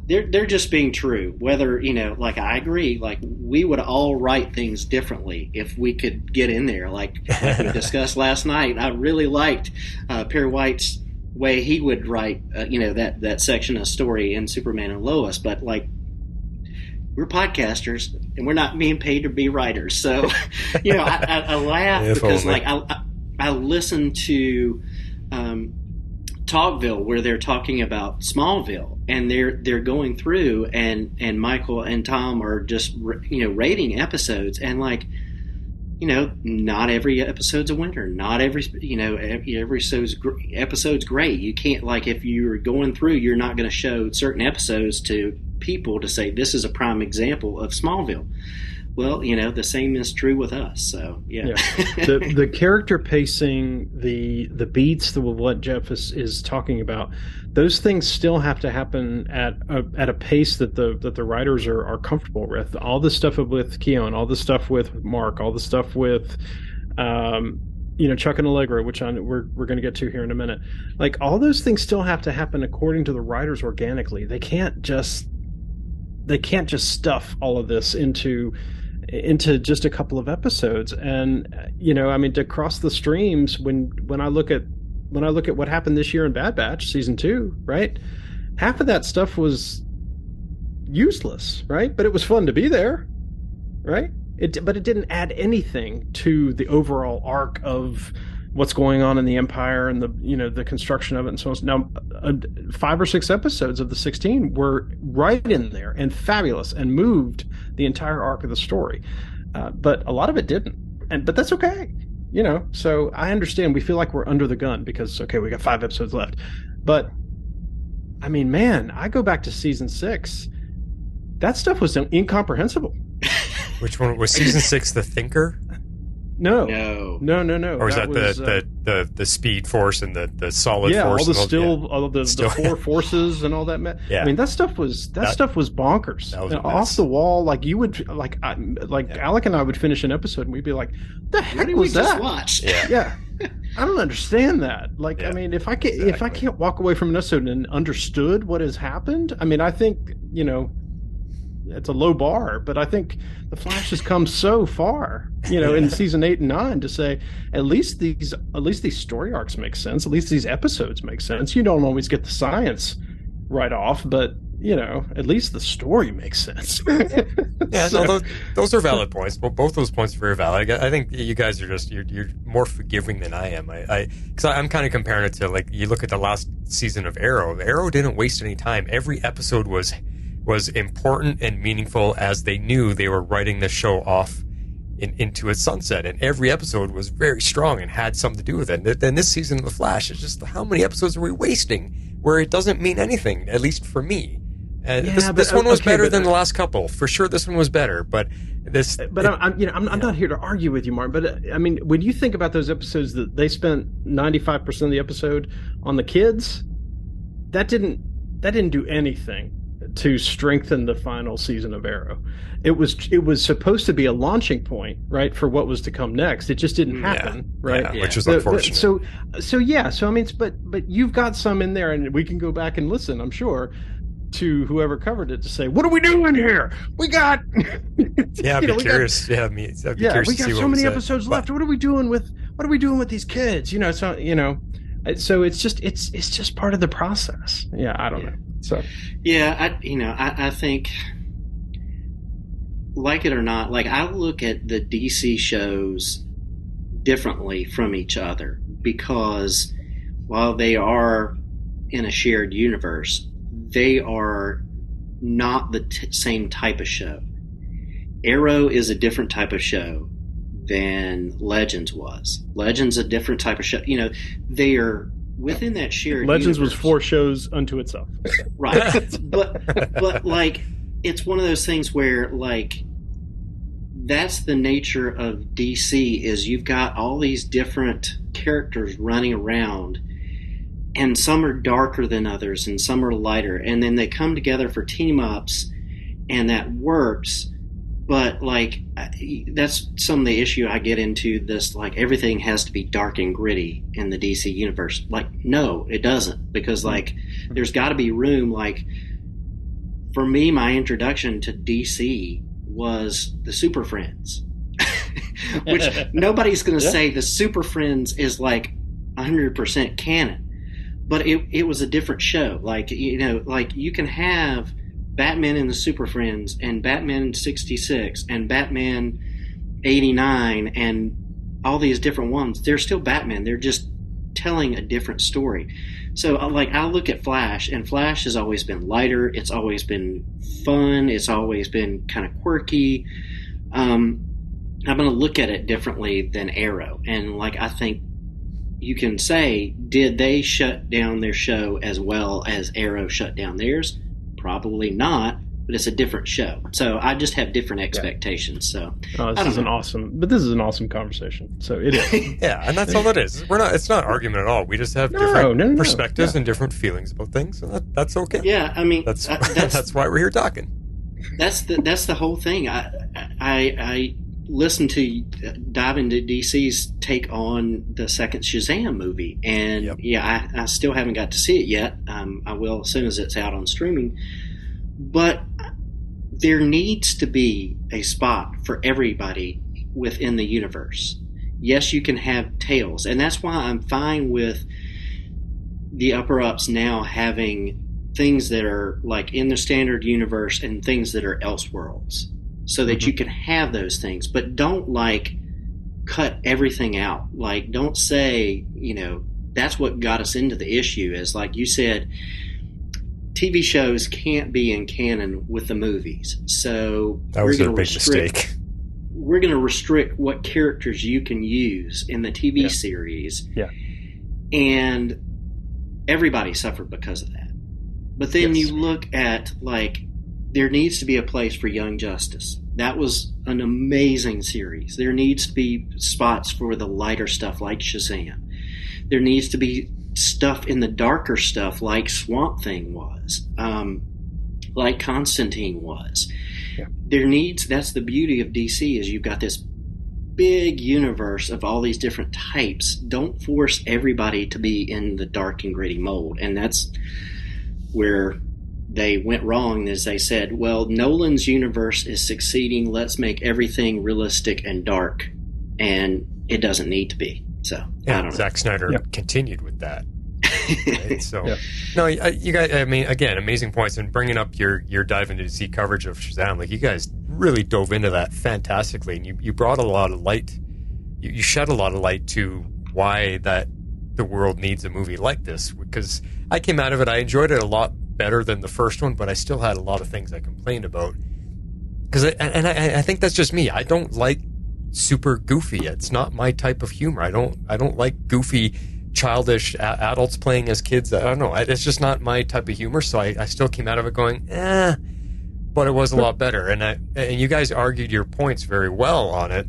they're just being true. Whether, you know, like I agree, like we would all write things differently if we could get in there. Like we discussed last night, I really liked Perry White's way he would write, you know, that section of story in Superman and Lois. But like, we're podcasters and we're not being paid to be writers. So, you know, I laugh because like I listen to Talkville where they're talking about Smallville, and they're going through and Michael and Tom are just, you know, rating episodes, and like, you know, not every episode's a winner. Not every, you know, every episode's great. You can't, like, if you're going through, you're not going to show certain episodes to people to say this is a prime example of Smallville. Well, you know, the same is true with us. So yeah. The character pacing, the beats, what Jeff is talking about, those things still have to happen at a pace that the writers are comfortable with. All the stuff with Keon, all the stuff with Mark, all the stuff with you know, Chuck and Allegra, which we're going to get to here in a minute. Like, all those things still have to happen according to the writers organically. They can't just stuff all of this into just a couple of episodes. And, you know, I mean, to cross the streams, when I look at what happened this year in Bad Batch season 2, right? Half of that stuff was useless, right? But it was fun to be there, right? But it didn't add anything to the overall arc of what's going on in the Empire and the, you know, the construction of it and so on. Now, 5 or 6 episodes of the 16 were right in there and fabulous and moved the entire arc of the story. But a lot of it didn't. But that's okay. You know, so I understand we feel like we're under the gun because, okay, we got 5 episodes left. But, I mean, man, I go back to season 6. That stuff was incomprehensible. Which one was season 6? The Thinker? No. Or is that the Speed Force and the Solid Force? All the 4 forces and all that. Yeah. I mean, that stuff was bonkers. That was off the wall. Like you would Alec and I would finish an episode and we'd be like, "The heck was that?" Just watched? Yeah. I don't understand that. Like, I mean, if I can't walk away from an episode and understood what has happened, I mean, I think, you know, it's a low bar, but I think the Flash has come so far, you know, in season 8 and 9 to say at least these story arcs make sense. At least these episodes make sense. You don't always get the science right off, but you know, at least the story makes sense. Yeah, so, no, those are valid points. But both those points are very valid. I think you guys are just you're more forgiving than I am. Because I'm kind of comparing it to, like, you look at the last season of Arrow. Arrow didn't waste any time. Every episode was important and meaningful, as they knew they were writing the show off into its sunset, and every episode was very strong and had something to do with it. And then this season of The Flash is just, how many episodes are we wasting where it doesn't mean anything, at least for me. This one was better than the last couple, for sure. This one was better, but this. But I'm not here to argue with you, Martin. But I mean, when you think about those episodes that they spent 95% of the episode on the kids, that didn't do anything to strengthen the final season of Arrow. It was supposed to be a launching point, right, for what was to come next. It just didn't happen, right? Yeah, which is unfortunate. So I mean, but you've got some in there, and we can go back and listen, I'm sure, to whoever covered it to say, what are we doing here? We got I'd be curious. I'd be curious we to got see so what many said. episodes left. What are we doing with these kids? You know, so so it's just part of the process. Yeah, I don't know. So I think like it or not, like I look at the DC shows differently from each other because while they are in a shared universe, they are not the same type of show. Arrow is a different type of show than Legends was. Legends a different type of show. You know, they are within that shared Legends universe. was 4 shows unto itself. Right. but like it's one of those things where like that's the nature of DC is you've got all these different characters running around and some are darker than others and some are lighter, and then they come together for team ups and that works. But like that's some of the issue I get into this, like everything has to be dark and gritty in the DC universe. Like no, it doesn't, because like there's got to be room. Like for me, my introduction to DC was the Super Friends, which nobody's going to say the Super Friends is like 100% canon, but it was a different show. Like, you know, like you can have Batman and the Super Friends and Batman 66 and Batman 89 and all these different ones. They're still Batman. They're just telling a different story. So like I look at Flash, and Flash has always been lighter. It's always been fun. It's always been kind of quirky. I'm going to look at it differently than Arrow. And like I think you can say, did they shut down their show as well as Arrow shut down theirs? Probably not, but it's a different show. So I just have different expectations. So this is an awesome conversation. So it is. Yeah, and that's all it is. It's not argument at all. We just have different perspectives and different feelings about things, and that's okay. Yeah, I mean that's why we're here talking. That's the whole thing. I listened to dive into DC's take on the second Shazam movie, and I still haven't got to see it yet. I will as soon as it's out on streaming. But there needs to be a spot for everybody within the universe. Yes, you can have tales, and that's why I'm fine with the upper ups now having things that are like in the standard universe and things that are Elseworlds, so that you can have those things, but don't like cut everything out. Like don't say, you know, that's what got us into the issue is like you said, TV shows can't be in canon with the movies. So that was a big mistake. We're going to restrict what characters you can use in the TV series. Yeah. And everybody suffered because of that. But then you look at like there needs to be a place for Young Justice. That was an amazing series. There needs to be spots for the lighter stuff like Shazam. There needs to be stuff in the darker stuff like Swamp Thing was, like Constantine was. Yeah. That's the beauty of DC is you've got this big universe of all these different types. Don't force everybody to be in the dark and gritty mold. And that's where they went wrong, is they said, well, Nolan's universe is succeeding. Let's make everything realistic and dark. And it doesn't need to be. So, I don't know. Zack Snyder continued with that. Right? So, no, you guys, I mean, again, amazing points. And bringing up your dive into DC coverage of Shazam, like you guys really dove into that fantastically. And you brought a lot of light, you shed a lot of light to why that the world needs a movie like this. Because I came out of it, I enjoyed it a lot better than the first one, but I still had a lot of things I complained about. Because I think that's just me. I don't like super goofy. It's not my type of humor. I don't like goofy, childish adults playing as kids. I don't know. It's just not my type of humor. So I still came out of it going, but it was a lot better. And you guys argued your points very well on it,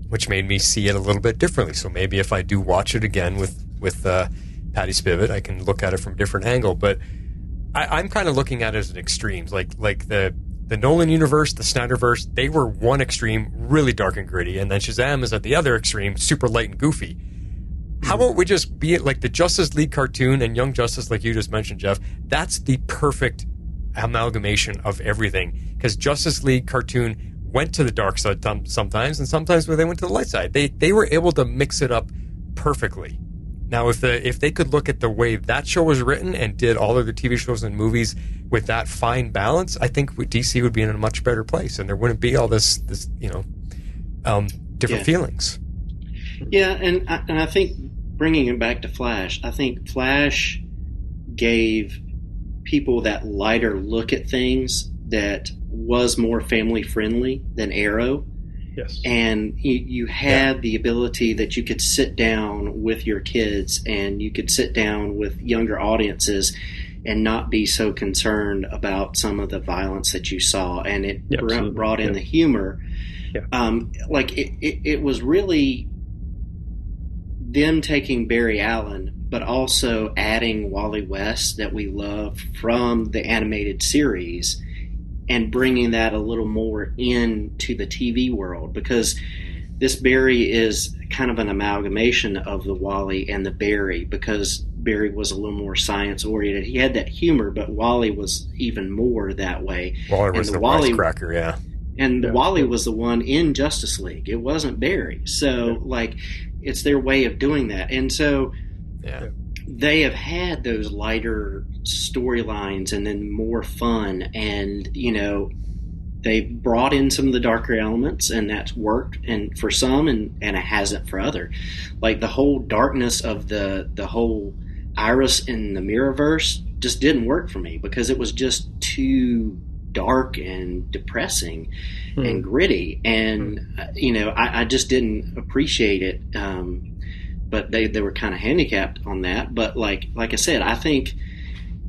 which made me see it a little bit differently. So maybe if I do watch it again with Patty Spivot, I can look at it from a different angle. But I'm kind of looking at it as an extremes, like the Nolan universe, the Snyderverse. They were one extreme, really dark and gritty, and then Shazam is at the other extreme, super light and goofy. How about we just be it like the Justice League cartoon and Young Justice, like you just mentioned, Jeff? That's the perfect amalgamation of everything, because Justice League cartoon went to the dark side sometimes, and sometimes when they went to the light side, they were able to mix it up perfectly. Now, if they could look at the way that show was written and did all of the TV shows and movies with that fine balance, I think DC would be in a much better place, and there wouldn't be all this different feelings. Yeah, and I think bringing it back to Flash, I think Flash gave people that lighter look at things that was more family friendly than Arrow. Yes. And you had the ability that you could sit down with your kids and you could sit down with younger audiences and not be so concerned about some of the violence that you saw. And it brought in the humor. Yeah. It was really them taking Barry Allen, but also adding Wally West that we love from the animated series and bringing that a little more into the TV world, because this Barry is kind of an amalgamation of the Wally and the Barry, because Barry was a little more science-oriented. He had that humor, but Wally was even more that way. Wally was the wisecracker, yeah. And Wally was the one in Justice League. It wasn't Barry. So, it's their way of doing that. And so they have had those lighter storylines and then more fun. And, they've brought in some of the darker elements, and that's worked and for some and it hasn't for other. Like the whole darkness of the whole Iris in the Mirrorverse just didn't work for me because it was just too dark and depressing and gritty, and I just didn't appreciate it. But they were kind of handicapped on that. But like I said, I think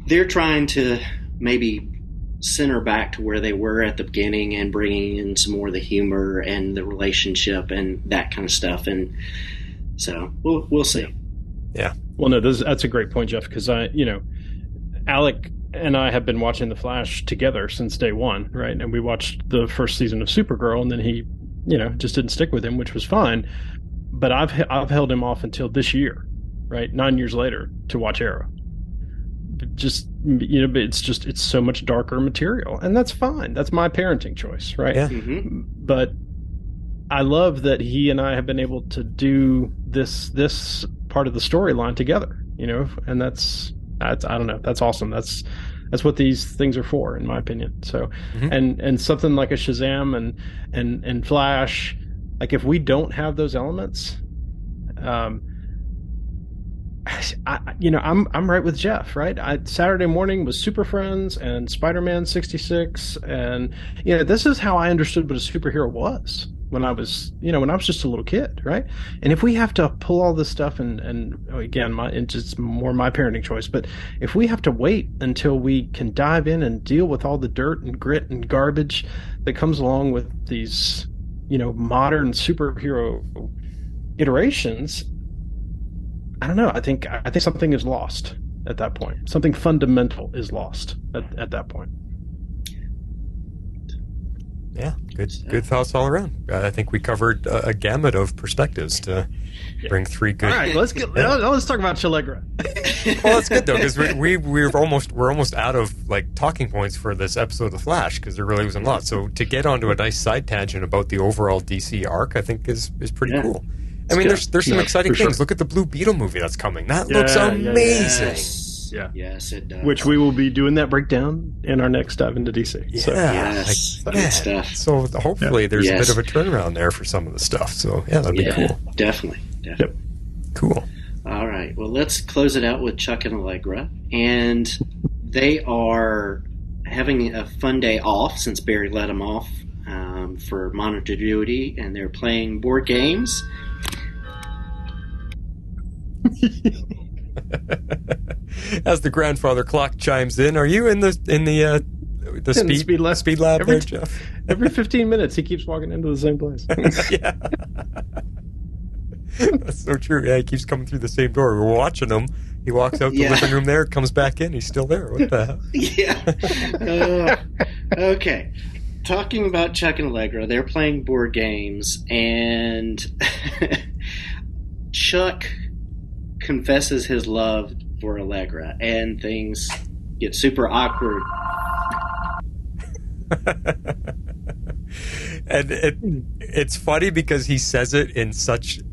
they're trying to maybe center back to where they were at the beginning and bringing in some more of the humor and the relationship and that kind of stuff. And so we'll see. Yeah. Well, no, that's a great point, Jeff, because Alec and I have been watching The Flash together since day one, right? And we watched the first season of Supergirl, and then he, just didn't stick with him, which was fine. But I've held him off until this year, right? 9 years later to watch Arrow. Just it's so much darker material, and that's fine. That's my parenting choice, right? Yeah. Mm-hmm. But I love that he and I have been able to do this part of the storyline together, and that's I don't know. That's awesome. That's what these things are for, in my opinion. So, and something like a Shazam and Flash, like if we don't have those elements, I'm right with Jeff, right? Saturday morning was Super Friends and Spider-Man 66, and this is how I understood what a superhero was when I was just a little kid, right? And if we have to pull all this stuff and again, it's just more my parenting choice, but if we have to wait until we can dive in and deal with all the dirt and grit and garbage that comes along with these, modern superhero iterations, I don't know. I think something is lost at that point. Something fundamental is lost at that point. Yeah, good thoughts all around. I think we covered a gamut of perspectives to bring three good. All right, let's talk about Allegra. Well, that's good though, because we're almost out of talking points for this episode of The Flash, because there really wasn't a lot. So to get onto a nice side tangent about the overall DC arc, I think is pretty cool. I mean, there's some exciting things. Sure. Look at the Blue Beetle movie that's coming. That looks amazing. Yeah. Yes, it does. Which we will be doing that breakdown in our next dive into DC. Yeah. So. Yes. Good stuff. So hopefully there's a bit of a turnaround there for some of the stuff. So that'd be cool. Definitely. Yep. Cool. All right. Well, let's close it out with Chuck and Allegra. And they are having a fun day off since Barry let them off for monitor duty, and they're playing board games. As the grandfather clock chimes in, are you in the speed lab there, Jeff? Every 15 minutes, he keeps walking into the same place. Yeah, that's so true. Yeah, he keeps coming through the same door. We're watching him. He walks out the living room there, comes back in. He's still there. What the hell? Yeah. Okay. Talking about Chuck and Allegra, they're playing board games, and Chuck confesses his love for Allegra, and things get super awkward. And it's funny because he says it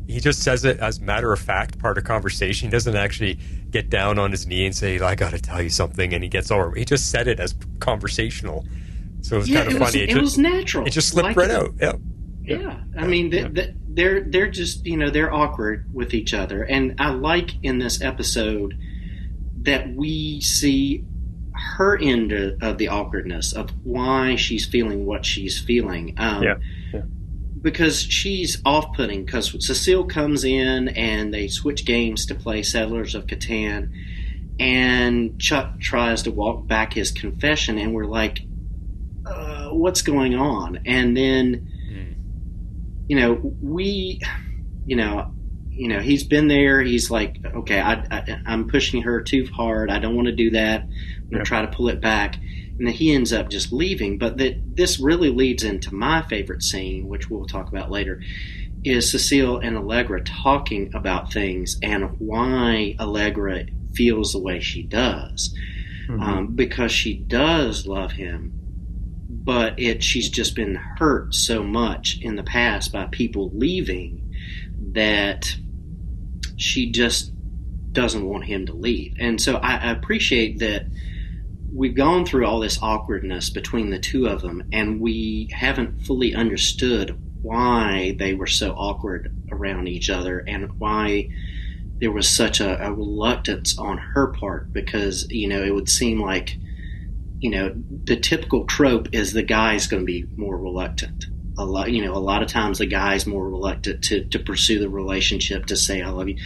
he just says it as matter of fact, part of conversation. He doesn't actually get down on his knee and say, I got to tell you something. And he gets over. He just said it as conversational. So it was kind of funny. It was natural. It just slipped right out. Yeah. Yeah. I mean, they're just, they're awkward with each other. And I like in this episode that we see her end of the awkwardness of why she's feeling what she's feeling. Because she's off-putting, because Cecile comes in and they switch games to play Settlers of Catan, and Chuck tries to walk back his confession, and we're like, what's going on? And then, he's been there. He's like, okay, I'm pushing her too hard. I don't want to do that. I'm going to try to pull it back. And then he ends up just leaving. But this really leads into my favorite scene, which we'll talk about later, is Cecile and Allegra talking about things and why Allegra feels the way she does. Because she does love him, but she's just been hurt so much in the past by people leaving that she just doesn't want him to leave. And so I appreciate that we've gone through all this awkwardness between the two of them, and we haven't fully understood why they were so awkward around each other and why there was such a reluctance on her part, because, it would seem like, the typical trope is the guy's going to be more reluctant. A lot of times the guy's more reluctant to pursue the relationship, to say I love you.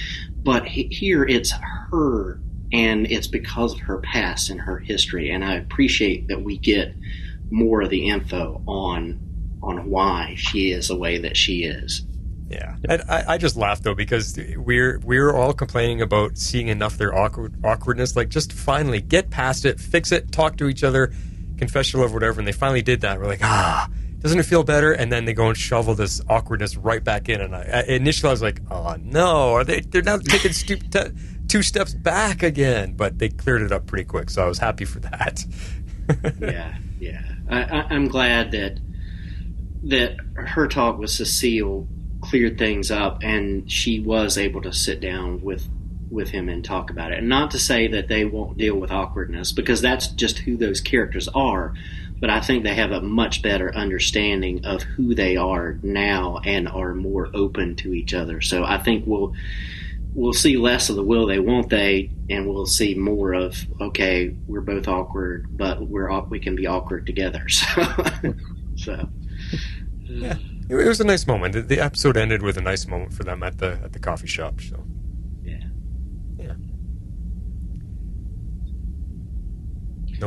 But here it's her, and it's because of her past and her history. And I appreciate that we get more of the info on why she is the way that she is. Yeah, and I just laughed though, because we're all complaining about seeing enough of their awkwardness. Like, just finally get past it, fix it, talk to each other, confess your love, whatever. And they finally did that. We're like, doesn't it feel better? And then they go and shovel this awkwardness right back in. And initially I was like, oh no, they're now taking two steps back again. But they cleared it up pretty quick, so I was happy for that. Yeah. I'm glad that her talk with Cecile cleared things up, and she was able to sit down with him and talk about it. And not to say that they won't deal with awkwardness, because that's just who those characters are, but I think they have a much better understanding of who they are now and are more open to each other. So I think we'll see less of the will they, won't they, and we'll see more of, okay, we're both awkward, but we can be awkward together. So yeah. It was a nice moment. The episode ended with a nice moment for them at the coffee shop. So, yeah.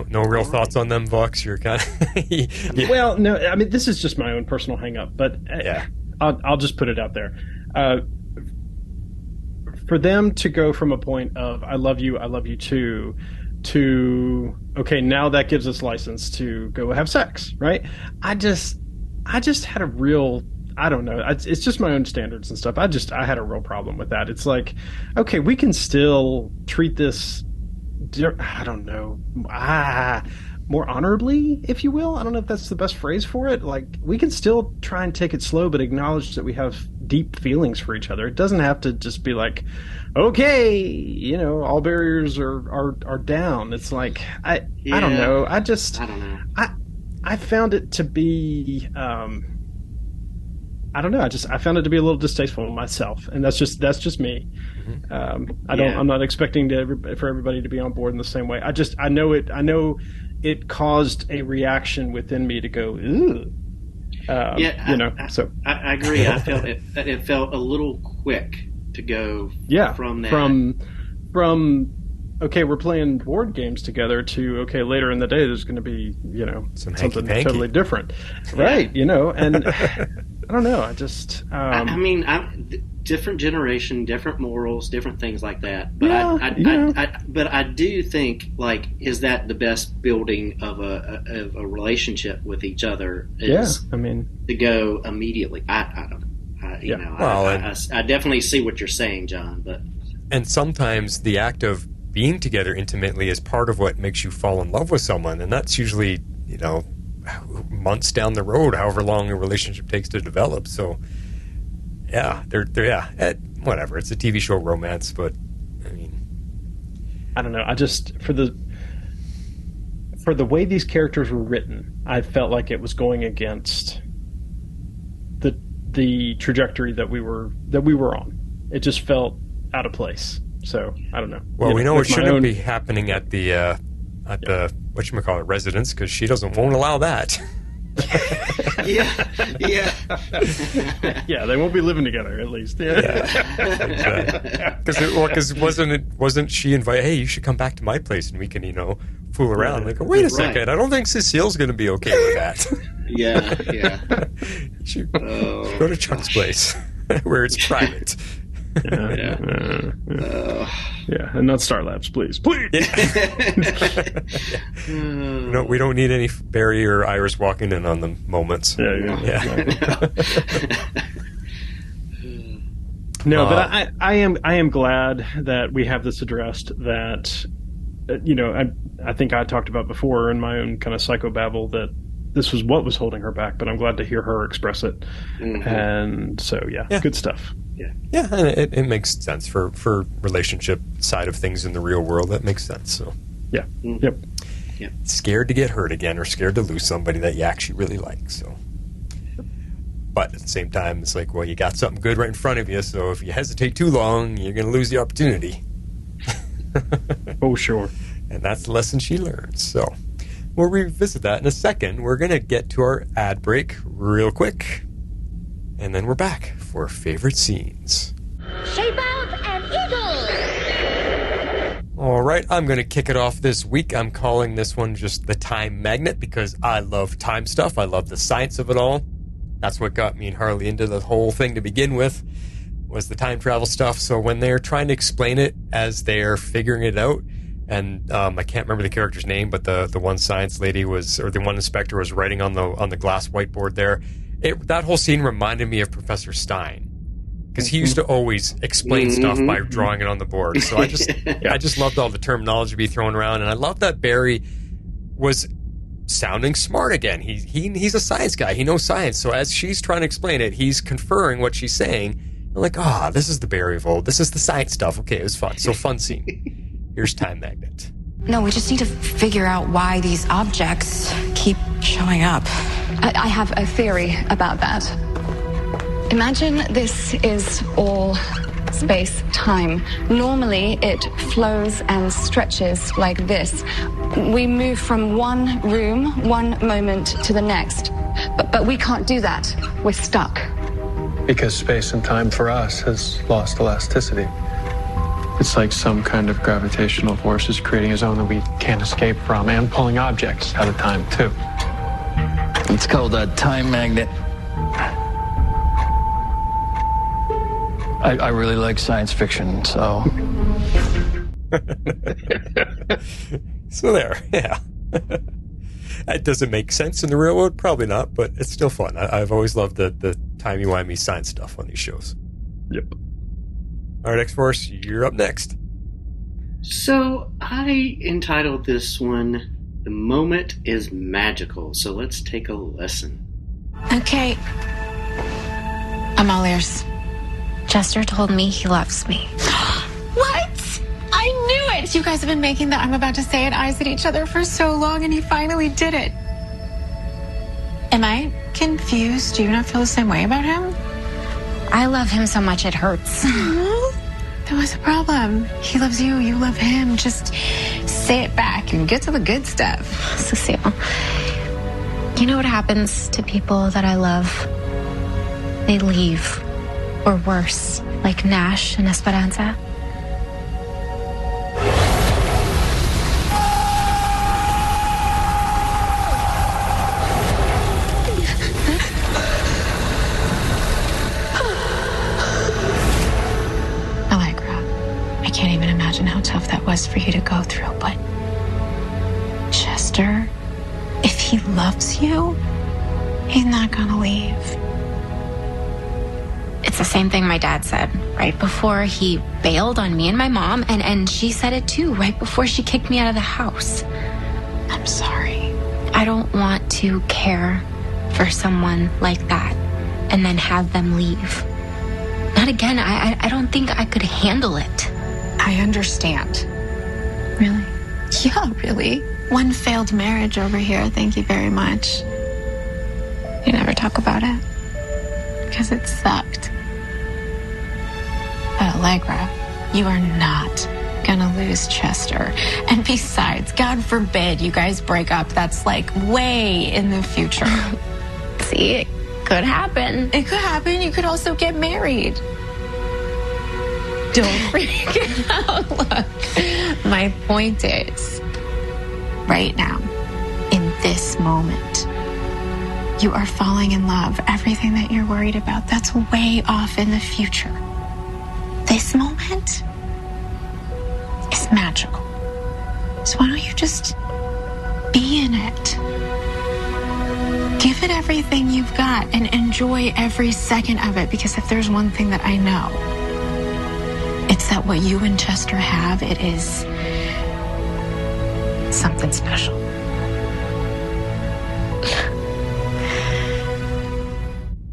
No real thoughts on them, Vox. You're kind of yeah. Well, no. I mean, this is just my own personal hang-up, but I'll just put it out there. For them to go from a point of I love you too, to okay, now that gives us license to go have sex, right? I just had a real, I don't know, it's just my own standards and stuff. I had a real problem with that. It's like, okay, we can still treat this, I don't know, more honorably, if you will. I don't know if that's the best phrase for it. Like, we can still try and take it slow, but acknowledge that we have deep feelings for each other. It doesn't have to just be like, okay, all barriers are down. It's like, I don't know. I don't know. I found it to be, I don't know. I found it to be a little distasteful myself, and that's just me. I'm not expecting for everybody to be on board in the same way. I know it caused a reaction within me to go, ooh. I agree. I felt it felt a little quick to go from that. From okay, we're playing board games together to okay, later in the day there's going to be something totally different, right? And I don't know. I mean, different generation, different morals, different things like that. But I do think, like, is that the best building of a relationship with each other? To go immediately. I don't know. I definitely see what you're saying, John. And sometimes the act of being together intimately is part of what makes you fall in love with someone, and that's usually months down the road, however long a relationship takes to develop. So, yeah, whatever. It's a TV show romance, but I mean, I don't know. I just for the way these characters were written, I felt like it was going against the trajectory that we were on. It just felt out of place. So I don't know. Well, we know it shouldn't be happening at the whatchamacallit residence, because she won't allow that. Yeah. Yeah, they won't be living together, at least. Because wasn't she invited? Hey, you should come back to my place and we can fool around. Like, wait a second, I don't think Cecile's going to be okay with that. Yeah. Go to Chuck's place where it's private. Yeah, and not Star Labs, please. No, we don't need any Barry or Iris walking in on the moments. Yeah. No, but I am glad that we have this addressed. That I think I talked about before in my own kind of psychobabble that this was what was holding her back. But I'm glad to hear her express it. Mm-hmm. And so good stuff. Yeah, and it makes sense for relationship side of things in the real world. That makes sense. So, yeah, Yep. Scared to get hurt again, or scared to lose somebody that you actually really like. So, but at the same time, it's like, well, you got something good right in front of you. So if you hesitate too long, you're going to lose the opportunity. Oh, sure. And that's the lesson she learns. So we'll revisit that in a second. We're going to get to our ad break real quick, and then we're back for favorite scenes. Shape out an eagle! All right, I'm going to kick it off this week. I'm calling this one just the Time Magnet because I love time stuff. I love the science of it all. That's what got me and Harley into the whole thing to begin with, was the time travel stuff. So when they're trying to explain it as they're figuring it out, and I can't remember the character's name, but the one science lady the one inspector was writing on the glass whiteboard there. That whole scene reminded me of Professor Stein, because he used to always explain stuff by drawing it on the board. So I just loved all the terminology be thrown around, and I love that Barry was sounding smart again. He's a science guy. He knows science. So as she's trying to explain it, he's conferring what she's saying. I'm like, this is the Barry of old. This is the science stuff. Okay, it was fun. So fun scene. Here's Time Magnet. No, we just need to figure out why these objects keep showing up. I have a theory about that. Imagine this is all space-time. Normally, it flows and stretches like this. We move from one room, one moment to the next. But we can't do that. We're stuck. Because space and time for us has lost elasticity. It's like some kind of gravitational force is creating a zone that we can't escape from, and pulling objects out of time, too. It's called a time magnet. I really like science fiction, so... So there, yeah. That doesn't make sense in the real world? Probably not, but it's still fun. I've always loved the timey-wimey science stuff on these shows. Yep. All right, X-Force, you're up next. So I entitled this one, The Moment is Magical. So let's take a listen. Okay. I'm all ears. Chester told me he loves me. What? I knew it! You guys have been making that I'm about to say it eyes at each other for so long, and he finally did it. Am I confused? Do you not feel the same way about him? I love him so much it hurts. There was a problem. He loves you, you love him. Just say it back and get to the good stuff. Cecile, you know what happens to people that I love? They leave. Or worse, like Nash and Esperanza. Allegra, I can't even imagine how tough that was for you to go through, but Chester, if he loves you, he's not gonna leave. It's the same thing my dad said right before he bailed on me and my mom, and she said it too right before she kicked me out of the house. I'm sorry. I don't want to care for someone like that and then have them leave. Not again. I don't think I could handle it. I understand. Really? Yeah, really. One failed marriage over here, thank you very much. You never talk about it. Because it sucked. But Allegra, you are not gonna lose Chester. And besides, God forbid you guys break up. That's like way in the future. See, it could happen. It could happen. You could also get married. Don't freak out. Look, my point is, right now, in this moment, you are falling in love. Everything that you're worried about, that's way off in the future. This moment is magical. So why don't you just be in it? Give it everything you've got and enjoy every second of it, because if there's one thing that I know, it's that what you and Chester have, it is something special.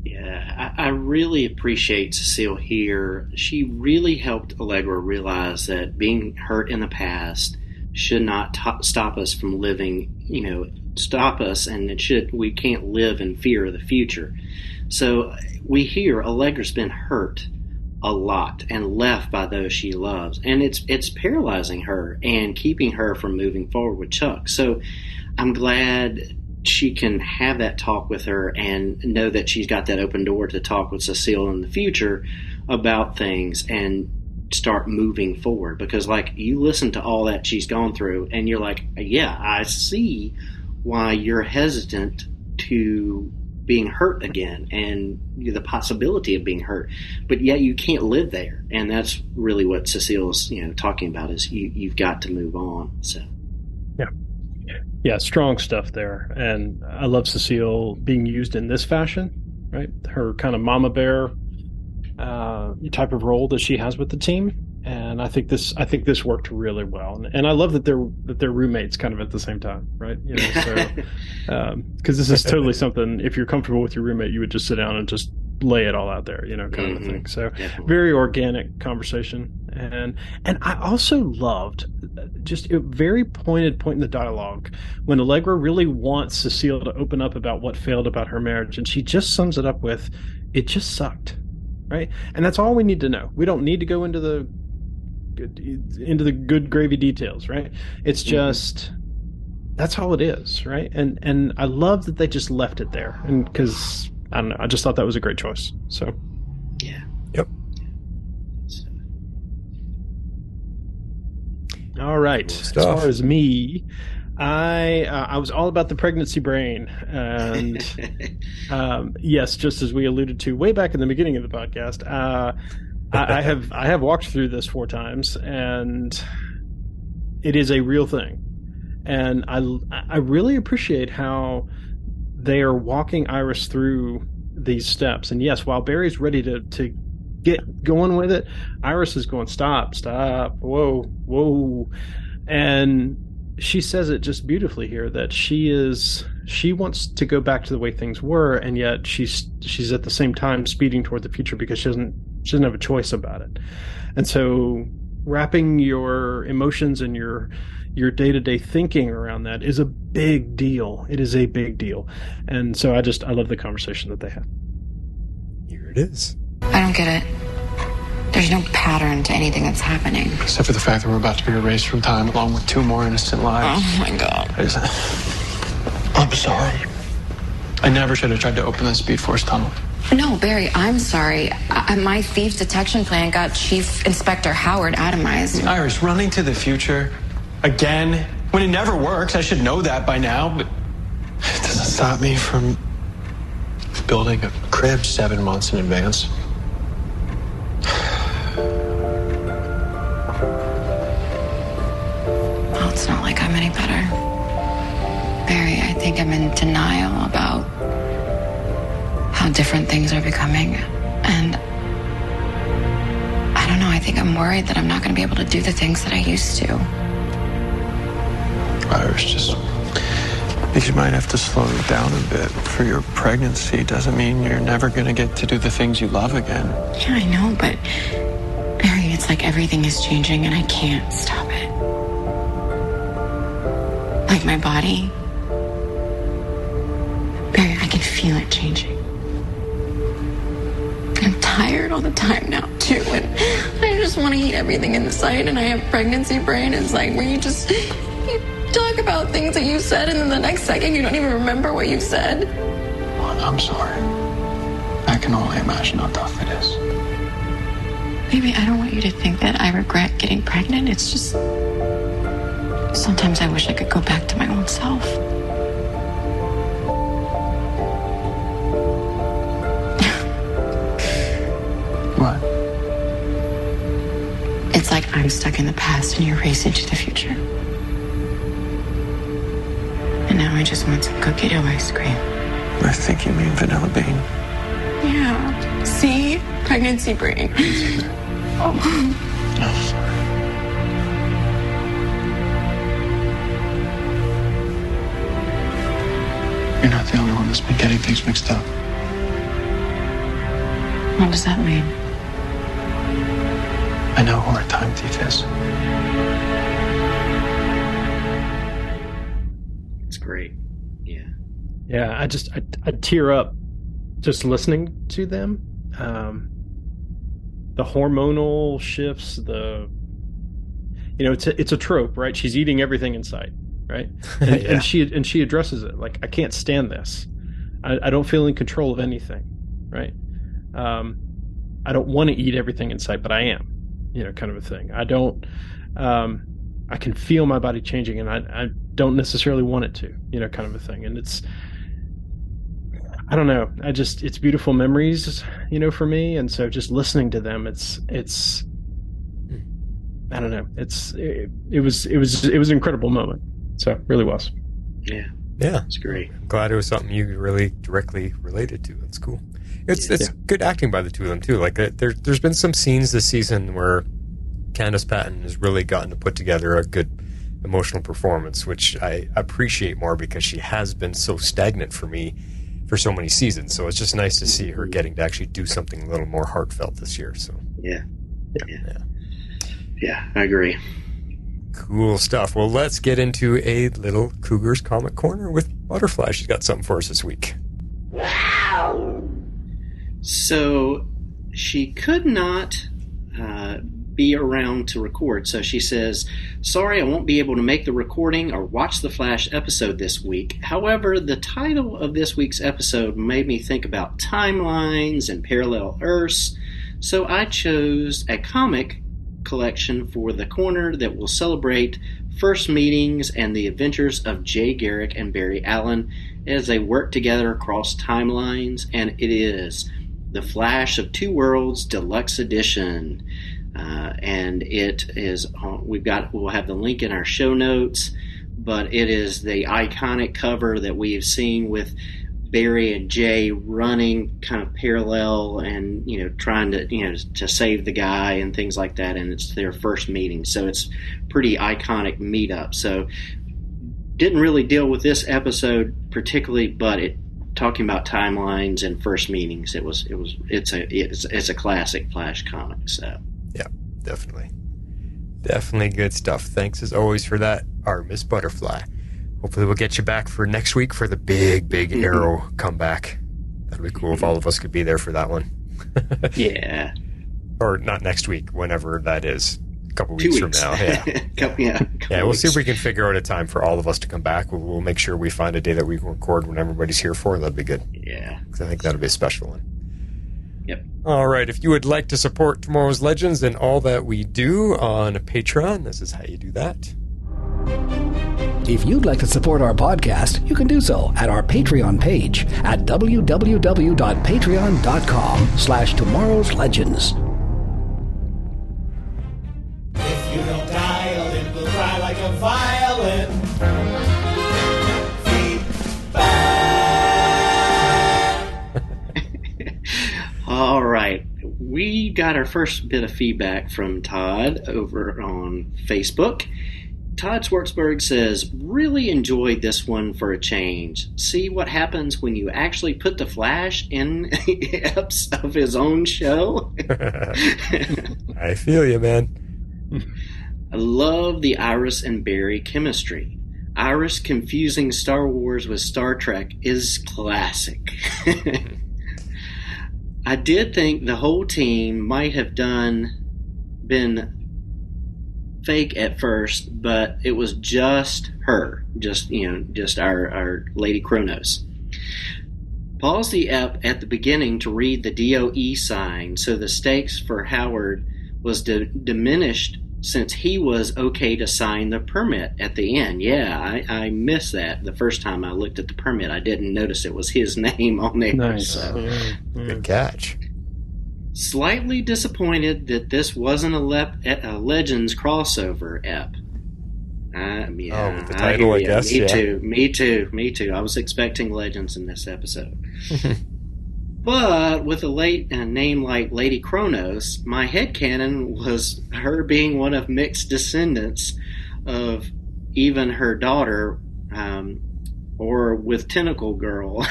Yeah, I really appreciate Cecile here. She really helped Allegra realize that being hurt in the past should not stop us from living, stop us, and we can't live in fear of the future. So we hear Allegra's been hurt a lot and left by those she loves, and it's paralyzing her and keeping her from moving forward with Chuck. So I'm glad she can have that talk with her and know that she's got that open door to talk with Cecile in the future about things and start moving forward, because like you listen to all that she's gone through and you're like, yeah, I see why you're hesitant to being hurt again and the possibility of being hurt, but yet you can't live there. And that's really what Cecile's talking about, is you've got to move on. So yeah, strong stuff there. And I love Cecile being used in this fashion, right? Her kind of mama bear type of role that she has with the team. And I think this worked really well, and I love that they're roommates kind of at the same time, right? So because this is totally something, if you're comfortable with your roommate, you would just sit down and just lay it all out there, kind of a thing. So very organic conversation, and I also loved just a very pointed point in the dialogue when Allegra really wants Cecile to open up about what failed about her marriage, and she just sums it up with, "It just sucked." Right, and that's all we need to know. We don't need to go into the good gravy details, right? It's just that's all it is, right? And I love that they just left it there, and because I don't know, I just thought that was a great choice. So yeah, yep. All right, as far as me, I was all about the pregnancy brain, and yes, just as we alluded to way back in the beginning of the podcast, I have walked through this 4 times, and it is a real thing, and I really appreciate how they are walking Iris through these steps. And yes, while Barry's ready to get going with it, Iris is going, stop, whoa, and she says it just beautifully here that she wants to go back to the way things were, and yet she's at the same time speeding toward the future because she doesn't have a choice about it. And so wrapping your emotions and your day-to-day thinking around that is a big deal. It is a big deal. And so I love the conversation that they had. Here it is. I don't get it. There's no pattern to anything that's happening. Except for the fact that we're about to be erased from time along with 2 more innocent lives. Oh my God. I'm sorry. I never should have tried to open the Speed Force tunnel. No, Barry, I'm sorry. My thief detection plan got Chief Inspector Howard atomized. Iris, running to the future again, when it never works, I should know that by now, but it doesn't stop me from building a crib 7 months in advance. Well, it's not like I'm any better. Barry, I think I'm in denial about how different things are becoming. And I don't know, I think I'm worried that I'm not going to be able to do the things that I used to. Iris, just You might have to slow down a bit. For your pregnancy doesn't mean you're never going to get to do the things you love again. Yeah, I know, but Barry, it's like everything is changing and I can't stop it. Like my body. Barry, I can feel it changing. I'm tired all the time now, too, and I just want to eat everything in sight, and I have pregnancy brain. It's like where you talk about things that you said, and then the next second you don't even remember what you said. Well, I'm sorry. I can only imagine how tough it is. Maybe I don't want you to think that I regret getting pregnant. It's just sometimes I wish I could go back to my old self. What? It's like I'm stuck in the past and you're racing to the future. And now I just want some cookie dough ice cream. I think you mean vanilla bean. Yeah. See? Pregnancy brain. Oh. I'm sorry. You're not the only one that's been getting things mixed up. What does that mean? I know who our time thief is. It's great. Yeah. Yeah, I tear up just listening to them. The hormonal shifts, it's a trope, right? She's eating everything in sight, right? And, Yeah. and she addresses it like, I can't stand this. I don't feel in control of anything, right? I don't want to eat everything in sight, but I am, kind of a thing. I don't. I can feel my body changing, and I don't necessarily want it to, kind of a thing. And it's, I don't know. It's beautiful memories, for me. And so just listening to them, it's, I don't know. It was an incredible moment. So it really was. Yeah. Yeah. It's great. I'm glad it was something you really directly related to. That's cool. It's good acting by the two of them, too. Like, there's been some scenes this season where Candace Patton has really gotten to put together a good emotional performance, which I appreciate more because she has been so stagnant for me for so many seasons. So it's just nice to see her getting to actually do something a little more heartfelt this year. So Yeah, I agree. Cool stuff. Well, let's get into a little Cougar's Comic Corner with Butterfly. She's got something for us this week. So she could not be around to record. So she says, sorry, I won't be able to make the recording or watch the Flash episode this week. However, the title of this week's episode made me think about timelines and parallel Earths. So I chose a comic collection for the corner that will celebrate first meetings and the adventures of Jay Garrick and Barry Allen as they work together across timelines, and it is The Flash of Two Worlds Deluxe Edition. And it is, we'll have the link in our show notes, but it is the iconic cover that we've seen with Barry and Jay running kind of parallel and, trying to, to save the guy and things like that. And it's their first meeting. So it's pretty iconic meetup. So didn't really deal with this episode particularly, but talking about timelines and first meetings, it's a classic Flash comic. So yeah, definitely good stuff. Thanks as always for that, our Miss Butterfly. Hopefully we'll get you back for next week for the big Arrow comeback. That'd be cool if all of us could be there for that one. Yeah. Or not next week, whenever that is. A couple weeks from now. Yeah. We'll see if we can figure out a time for all of us to come back. We'll make sure we find a day that we can record when everybody's here for. That'd be good. Yeah. Because I think that'll be a special one. Yep. All right. If you would like to support Tomorrow's Legends and all that we do on Patreon, this is how you do that. If you'd like to support our podcast, you can do so at our Patreon page at www.patreon.com/tomorrowslegends. If you don't dial, it will cry like a violin. All right. We got our first bit of feedback from Todd over on Facebook. Todd Schwartzberg says, really enjoyed this one for a change. See what happens when you actually put the Flash in eps of his own show? I feel you, man. I love the Iris and Barry chemistry. Iris confusing Star Wars with Star Trek is classic. I did think the whole team might have been fake at first, but it was just her, just our Lady Chronos. Pause the ep at the beginning to read the DOE sign, so the stakes for Howard was diminished since he was okay to sign the permit at the end. Yeah, I missed that the first time I looked at the permit. I didn't notice it was his name on there. Nice. So. Good catch. Slightly disappointed that this wasn't a Legends crossover ep. With the title, I guess. Me too. I was expecting Legends in this episode. But with a name like Lady Chronos, my headcanon was her being one of mixed descendants of even her daughter, or with Tentacle Girl.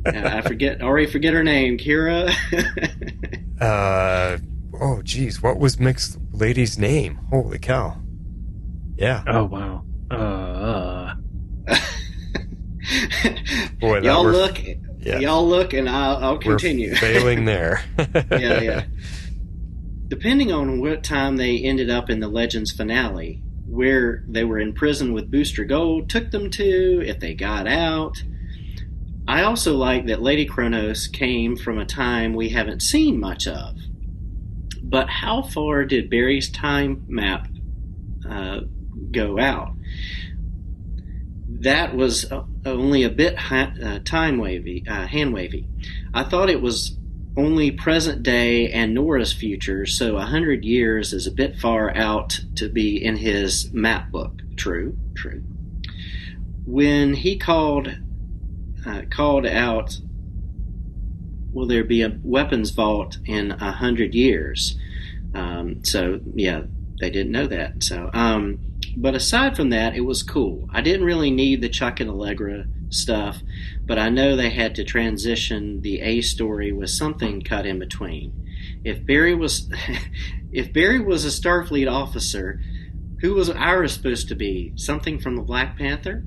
I already forget her name. Kira? Oh, geez. What was Mixed Lady's name? Holy cow. Yeah. Oh, wow. Boy, y'all look, and I'll continue. We're failing there. Yeah. Depending on what time they ended up in the Legends finale, where they were in prison with Booster Gold took them to, if they got out. I also like that Lady Chronos came from a time we haven't seen much of. But how far did Barry's time map go out? That was only a bit hand wavy. I thought it was only present day and Nora's future, so 100 years is a bit far out to be in his map book. True. When he called out, will there be a weapons vault in 100 years? So yeah, they didn't know that. So, but aside from that, it was cool. I didn't really need the Chuck and Allegra stuff, but I know they had to transition the A story with something cut in between. If Barry was a Starfleet officer, who was Iris supposed to be? Something from the Black Panther?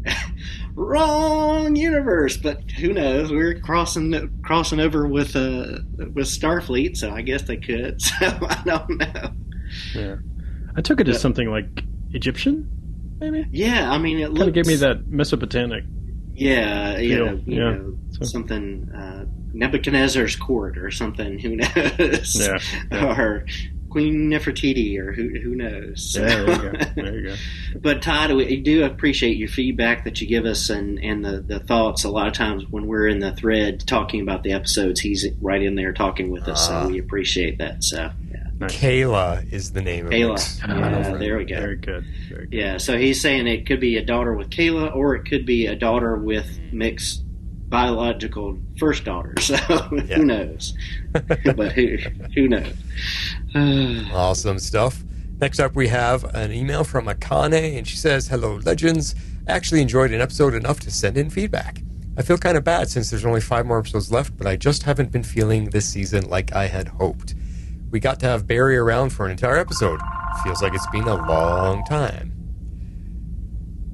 Wrong universe, but who knows? We're crossing over with Starfleet, so I guess they could. So I don't know. Yeah, I took it as something like Egyptian, maybe. Yeah, I mean, it kind of gave me that Mesopotamic. Yeah, you know, something Nebuchadnezzar's court or something. Who knows? Yeah. Or Queen Nefertiti, or who knows? Yeah, there you go. But Todd, we do appreciate your feedback that you give us and the thoughts. A lot of times when we're in the thread talking about the episodes, he's right in there talking with us, so we appreciate that. So yeah. Nice. Kayla is the name of it. Kayla. There we go. Very good. Yeah, so he's saying it could be a daughter with Kayla, or it could be a daughter with mixed biological first daughter. So who knows? But who knows? Awesome stuff. Next up, we have an email from Akane, and she says, "Hello, Legends. I actually enjoyed an episode enough to send in feedback. I feel kind of bad since there's only 5 more episodes left, but I just haven't been feeling this season like I had hoped. We got to have Barry around for an entire episode. Feels like it's been a long time."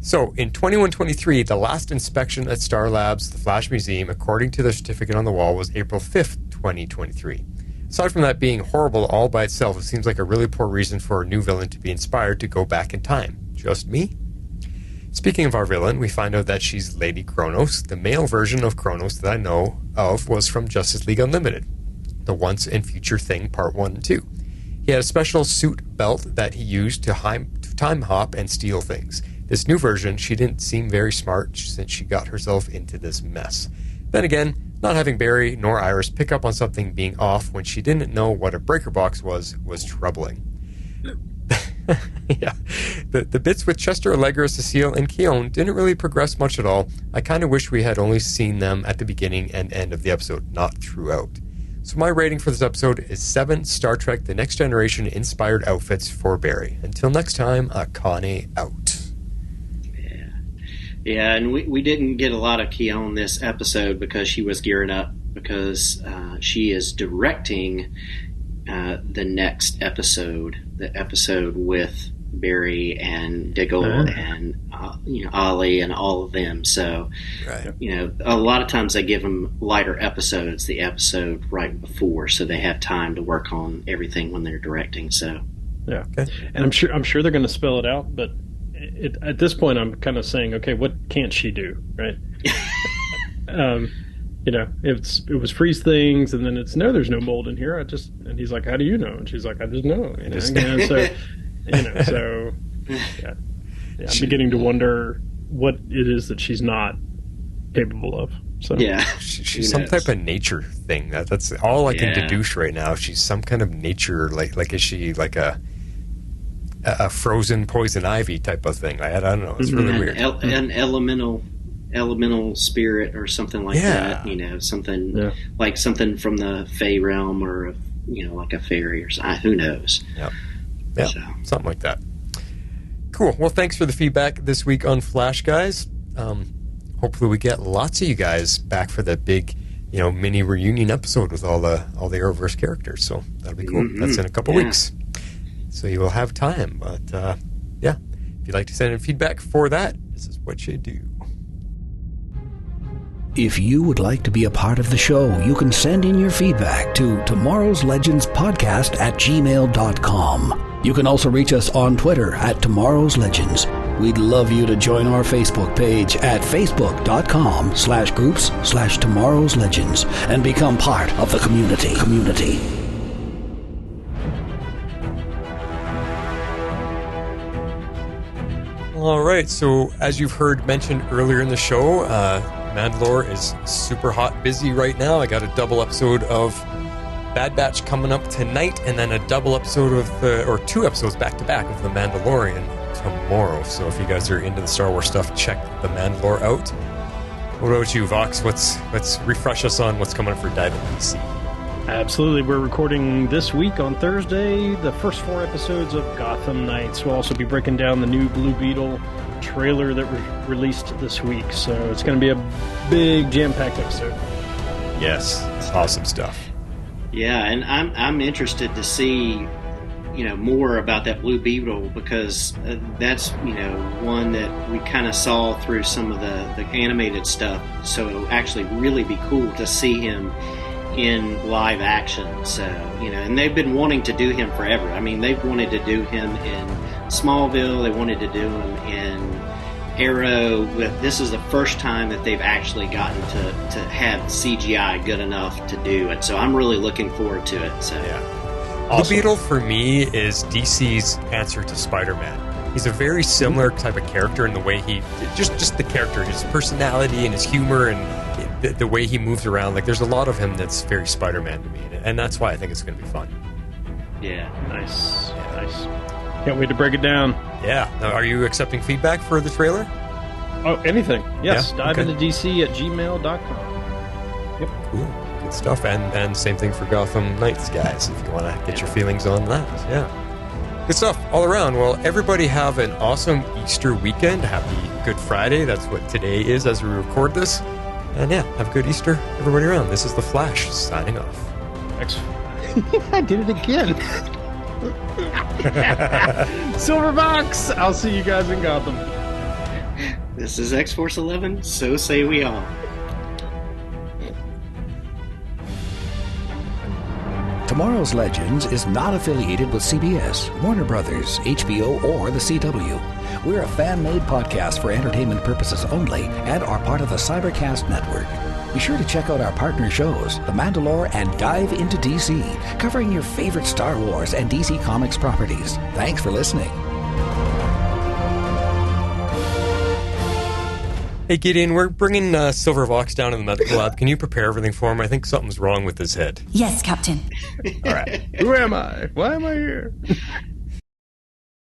So, in 2123, the last inspection at Star Labs, the Flash Museum, according to the certificate on the wall, was April 5th, 2023. Aside from that being horrible all by itself, it seems like a really poor reason for a new villain to be inspired to go back in time. Just me? Speaking of our villain, we find out that she's Lady Chronos. The male version of Chronos that I know of was from Justice League Unlimited, the Once and Future Thing Part 1 and 2. He had a special suit belt that he used to time hop and steal things. This new version, she didn't seem very smart since she got herself into this mess. Then again, not having Barry nor Iris pick up on something being off when she didn't know what a breaker box was troubling. Yeah. The bits with Chester, Allegra, Cecile, and Keone didn't really progress much at all. I kind of wish we had only seen them at the beginning and end of the episode, not throughout. So my rating for this episode is 7 Star Trek The Next Generation inspired outfits for Barry. Until next time, Akane out. Yeah, and we didn't get a lot of Keon this episode because she was gearing up because she is directing the next episode, the episode with Barry and Diggle and Ollie and all of them. So, a lot of times they give them lighter episodes, the episode right before, so they have time to work on everything when they're directing. So, yeah, okay. And I'm sure they're going to spell it out, but at this point, I'm kind of saying, okay, what can't she do, right? It was freeze things, and then it's no, there's no mold in here. And he's like, how do you know? And she's like, I just know. I'm beginning to wonder what it is that she's not capable of. So she's some type of nature thing. That's all I can deduce right now. She's some kind of nature, like is she like a frozen poison ivy type of thing? I don't know. It's really weird. An elemental spirit or something like that. Something like something from the Fey realm, or like a fairy or something. Who knows? Yeah, something like that. Cool. Well, thanks for the feedback this week on Flash, guys. Hopefully we get lots of you guys back for the big, mini reunion episode with all the Arrowverse characters. So that'll be cool. That's in a couple weeks. So you will have time. But, if you'd like to send in feedback for that, this is what you do. If you would like to be a part of the show, you can send in your feedback to Tomorrow's Legends Podcast at gmail.com. You can also reach us on Twitter at Tomorrow's Legends. We'd love you to join our Facebook page at facebook.com/groups/Tomorrow's Legends and become part of the community. All right, so as you've heard mentioned earlier in the show, Mandalore is super hot busy right now. I got a double episode of Bad Batch coming up tonight, and then a double episode or 2 episodes back to back of The Mandalorian tomorrow. So if you guys are into the Star Wars stuff, check The Mandalore out. What about you, Vox? Let's refresh us on what's coming up for Dive in DC. Absolutely. We're recording this week on Thursday the first 4 episodes of Gotham Knights. We'll also be breaking down the new Blue Beetle trailer that was released this week. So it's going to be a big jam-packed episode. Yes, it's awesome stuff. Yeah, and I'm interested to see more about that Blue Beetle, because that's one that we kind of saw through some of the animated stuff. So it'll actually really be cool to see him in live action. So and they've been wanting to do him forever. I mean, they've wanted to do him in Smallville. They wanted to do him in Arrow, but this is the first time that they've actually gotten to have CGI good enough to do it. So I'm really looking forward to it. So awesome. The Beetle for me is DC's answer to Spider-Man. He's a very similar type of character in the way he just the character, his personality and his humor and the way he moves around. Like, there's a lot of him that's very Spider-Man to me, and that's why I think it's going to be fun. Yeah, nice. Can't wait to break it down. Yeah. Now, are you accepting feedback for the trailer? Oh, anything. Yes. Yeah? Dive into DC at gmail.com. Yep. Cool. Good stuff. And same thing for Gotham Knights, guys, if you want to get your feelings on that. Yeah. Good stuff all around. Well, everybody have an awesome Easter weekend. Happy Good Friday. That's what today is as we record this. And have a good Easter, everybody around. This is The Flash, signing off. I did it again. Silverbox, I'll see you guys in Gotham. This is X-Force 11, so say we all. Tomorrow's Legends is not affiliated with CBS, Warner Brothers, HBO, or the CW. We're a fan-made podcast for entertainment purposes only and are part of the Cybercast Network. Be sure to check out our partner shows, The Mandalore and Dive into DC, covering your favorite Star Wars and DC Comics properties. Thanks for listening. Hey, Gideon, we're bringing Silver Vox down to the medical lab. Can you prepare everything for him? I think something's wrong with his head. Yes, Captain. All right. Who am I? Why am I here?